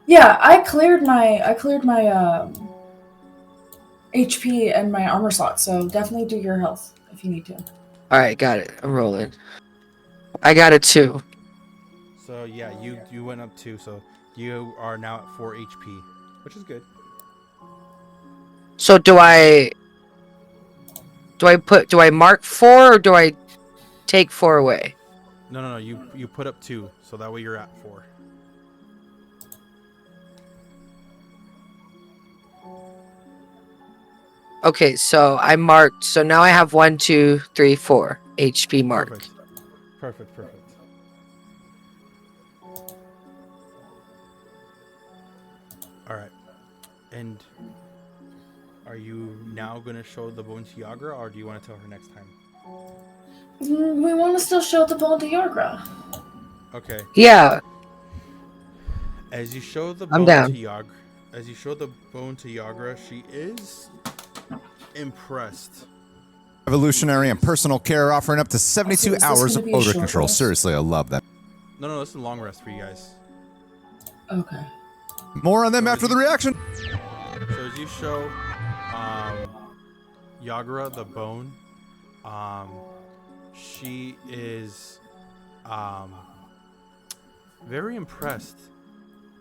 Yeah, I cleared my HP and my armor slot, so definitely do your health if you need to. All right, got it. I'm rolling. I got a 2. So yeah, you went up 2, so you are now at 4 HP, which is good. So do I Do I mark 4 or do I take 4 away? No. You put up 2, so that way you're at 4. Okay, so I marked. So now I have 1, 2, 3, 4 HP marked. Perfect. All right. And are you now gonna show the bone to Yagra, or do you want to tell her next time? We want to still show the bone to Yargra. Okay. Yeah, As you show the I'm bone to down. Yagra, she is impressed. Evolutionary and personal care, offering up to So 72 is this hours gonna of be a odor short control. rest? Seriously, I love that. No, this is a long rest for you guys. Okay. More on them So after as the reaction. So as you show Yagra the bone, she is very impressed.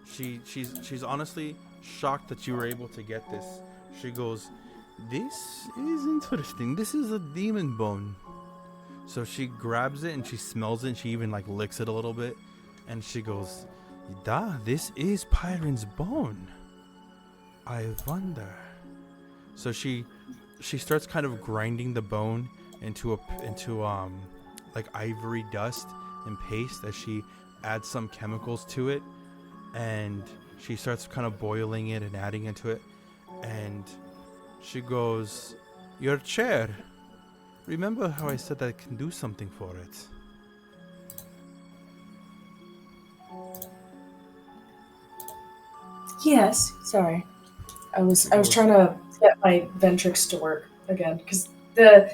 She's honestly shocked that you were able to get this. She goes, "This is interesting. This is a demon bone." So she grabs it and she smells it and she even like licks it a little bit, and she goes, this is Pyron's bone. I wonder." So she starts kind of grinding the bone into like ivory dust and paste as she adds some chemicals to it, and she starts kind of boiling it and adding into it, and she goes, "Your chair. Remember how I said I can do something for it?" Yes. Sorry. I was trying to get my Ventrix to work again because I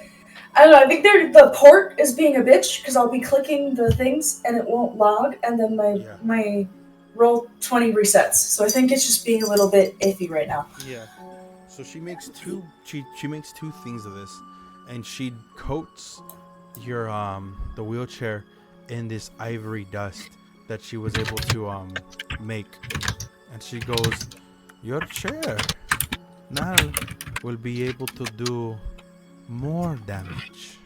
don't know. I think the port is being a bitch because I'll be clicking the things and it won't log, and then my roll 20 resets. So I think it's just being a little bit iffy right now. Yeah. So she makes two things of this, and she coats your the wheelchair in this ivory dust that she was able to make. And she goes, "Your chair now will be able to do more damage."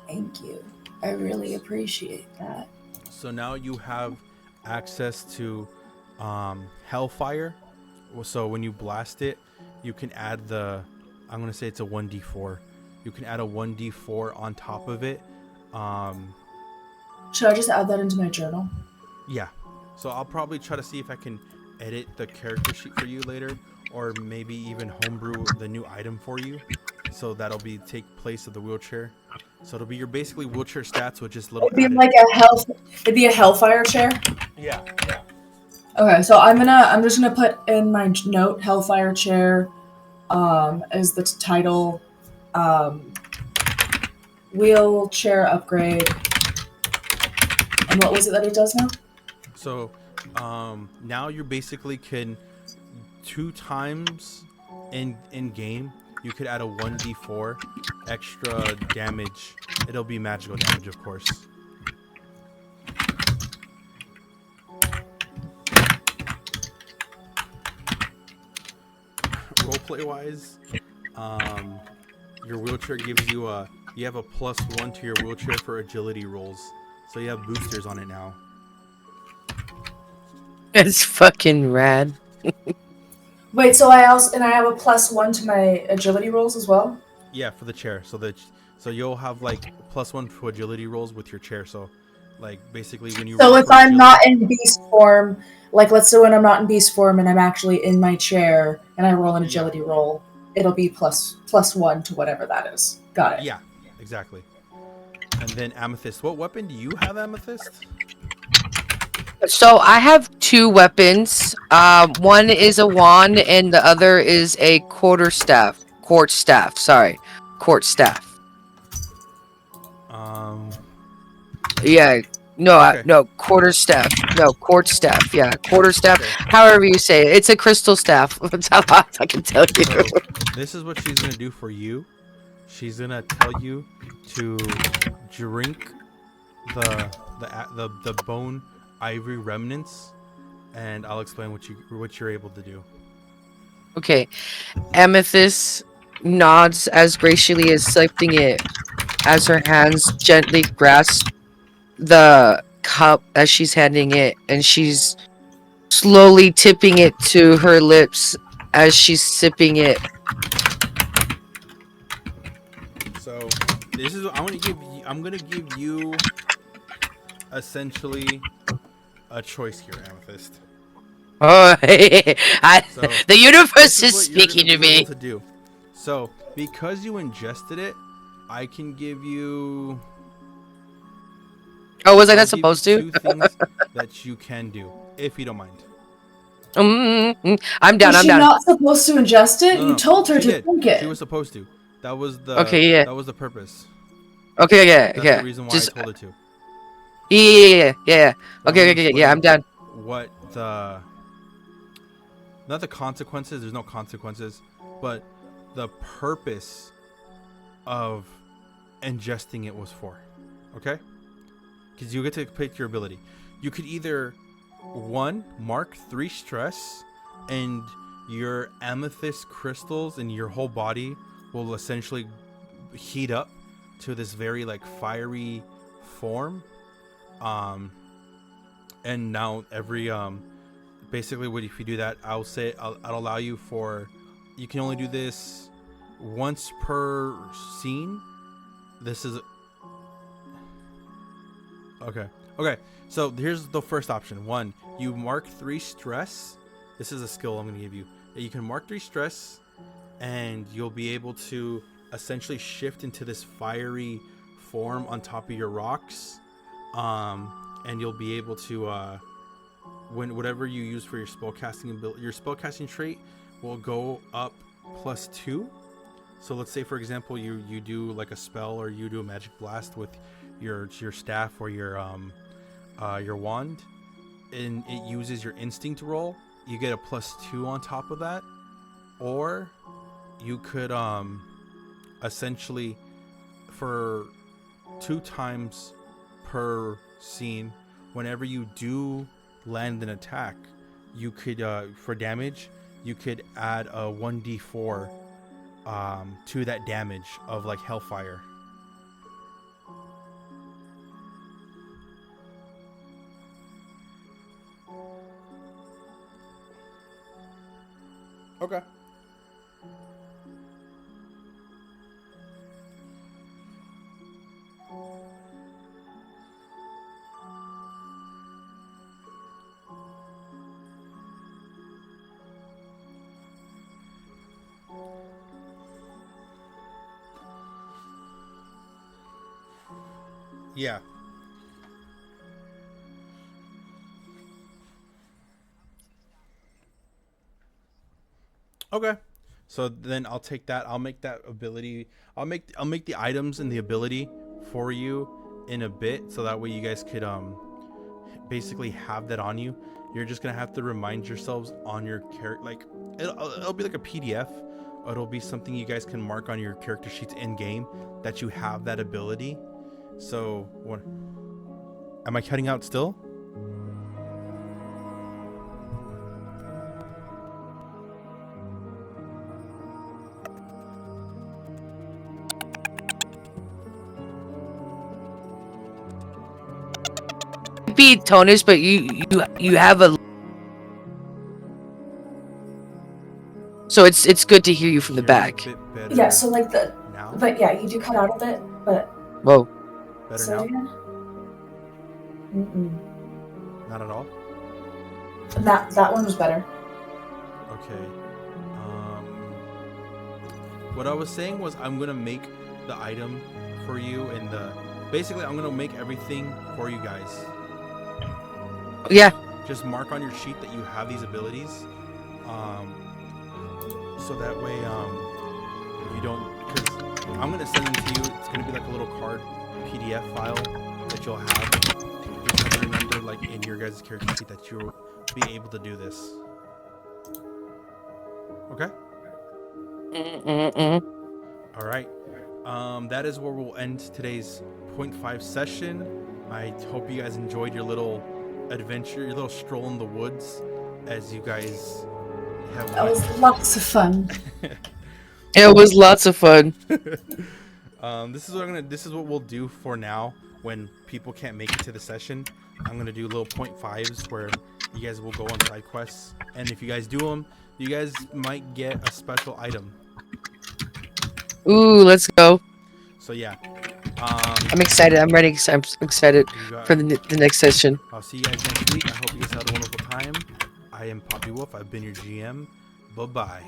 Thank you. I really appreciate that. So now you have access to Hellfire. So when you blast it, you can add I'm going to say it's a 1d4. You can add a 1d4 on top of it. Should I just add that into my journal? Yeah. So I'll probably try to see if I can edit the character sheet for you later, or maybe even homebrew the new item for you. So that'll take place of the wheelchair. So it'll be your basically wheelchair stats with just little. It'd be a Hellfire chair. Yeah. Okay, so I'm just gonna put in my note Hellfire chair, as the title, wheelchair upgrade. And what was it that it does now? So now you basically can 2 times in game you could add a 1d4 extra damage. It'll be magical damage, of course. Roleplay wise, your wheelchair gives you you have a +1 to your wheelchair for agility rolls, so you have boosters on it now. It's fucking rad. Wait, so I have a +1 to my agility rolls as well? Yeah, for the chair. So you'll have like +1 for agility rolls with your chair. So like basically when you So roll if for I'm agility- not in beast form, like let's say when I'm not in beast form and I'm actually in my chair and I roll an agility roll, it'll be +1 to whatever that is. Got it. Yeah, exactly. And then Amethyst. What weapon do you have, Amethyst? So I have 2 weapons. One is a wand and the other is a quarter staff. Quartz staff. Sorry, quartz staff. Yeah. No, Okay. no, quarter staff. No, quartz staff. Yeah, quarter staff. Okay. However you say it. It's a crystal staff. That's how I can tell you. So this is what she's gonna do for you. She's gonna tell you to drink the bone ivory remnants, and I'll explain what you're able to do. Okay. Amethyst nods as graciously as lifting it as her hands gently grasp the cup as she's handing it, and she's slowly tipping it to her lips as she's sipping it. So this is I'm gonna give you essentially a choice here, Amethyst. Oh, So the universe this is what you're speaking gonna to be able me. to do. So because you ingested it, I can give you. Oh, was I I'll not give you supposed to? 2 things that you can do, if you don't mind. I'm down. Was I'm she down. not supposed to ingest it? No, You no, told her she to did. drink She it. was supposed to. That was Okay, yeah. the purpose. Okay, yeah, That's the yeah. reason why Just I told her to. Yeah. But I'm Okay, gonna okay, yeah. I'm explain down. what the not the consequences. There's no consequences, but the purpose of ingesting it was for. Okay, because you get to pick your ability. You could either 1 mark 3 stress, and your amethyst crystals in your whole body will essentially heat up to this very like fiery form. And now every basically what if you do that, I'll allow you for, you can only do this once per scene. This is okay. So here's the first option. 1, you mark 3 stress. This is a skill I'm gonna give you. You can mark 3 stress, and you'll be able to essentially shift into this fiery form on top of your rocks. And you'll be able to when whatever you use for your spellcasting ability, your spellcasting trait will go up +2. So let's say, for example, you do like a spell, or you do a magic blast with your staff or your wand, and it uses your instinct roll. You get a +2 on top of that. Or you could essentially, for 2 times per scene, whenever you do land an attack, you could for damage, you could add a 1d4 to that damage of like hellfire. Okay. Yeah. Okay. So then I'll take that. I'll make that ability. I'll make the items and the ability for you in a bit, so that way you guys could basically have that on you. You're just gonna have to remind yourselves on your character, like it'll be like a PDF. It'll be something you guys can mark on your character sheets in game that you have that ability. So what? Am I cutting out still? Be Tonus, but you have a. So it's good to hear you from the Hear me a back. bit better Yeah, so like now. but yeah, you do cut out a bit, but Whoa. Better say it now? again? Mm-mm. Not at all. That one was better. Okay. What I was saying was I'm gonna make the item for you, and basically I'm gonna make everything for you guys. Yeah. Just mark on your sheet that you have these abilities, so that way you don't. Because I'm gonna send them to you. It's gonna be like a little card PDF file that you'll have. Just have to remember, like in your guys' character sheet, that you'll be able to do this. Okay. All right. That is where we'll end today's 0.5 session. I hope you guys enjoyed your little adventure, your little stroll in the woods, as you guys Yeah, That was lots of fun. It was lots of fun. This is what we'll do for now. When people can't make it to the session, I'm gonna do little 0.5s where you guys will go on side quests, and if you guys do them, you guys might get a special item. Ooh, let's go. So yeah, I'm excited. I'm ready. I'm excited for the next session. I'll see you guys next week. I hope you guys had a wonderful time. I am Papi Wolf. I've been your GM. Bye bye.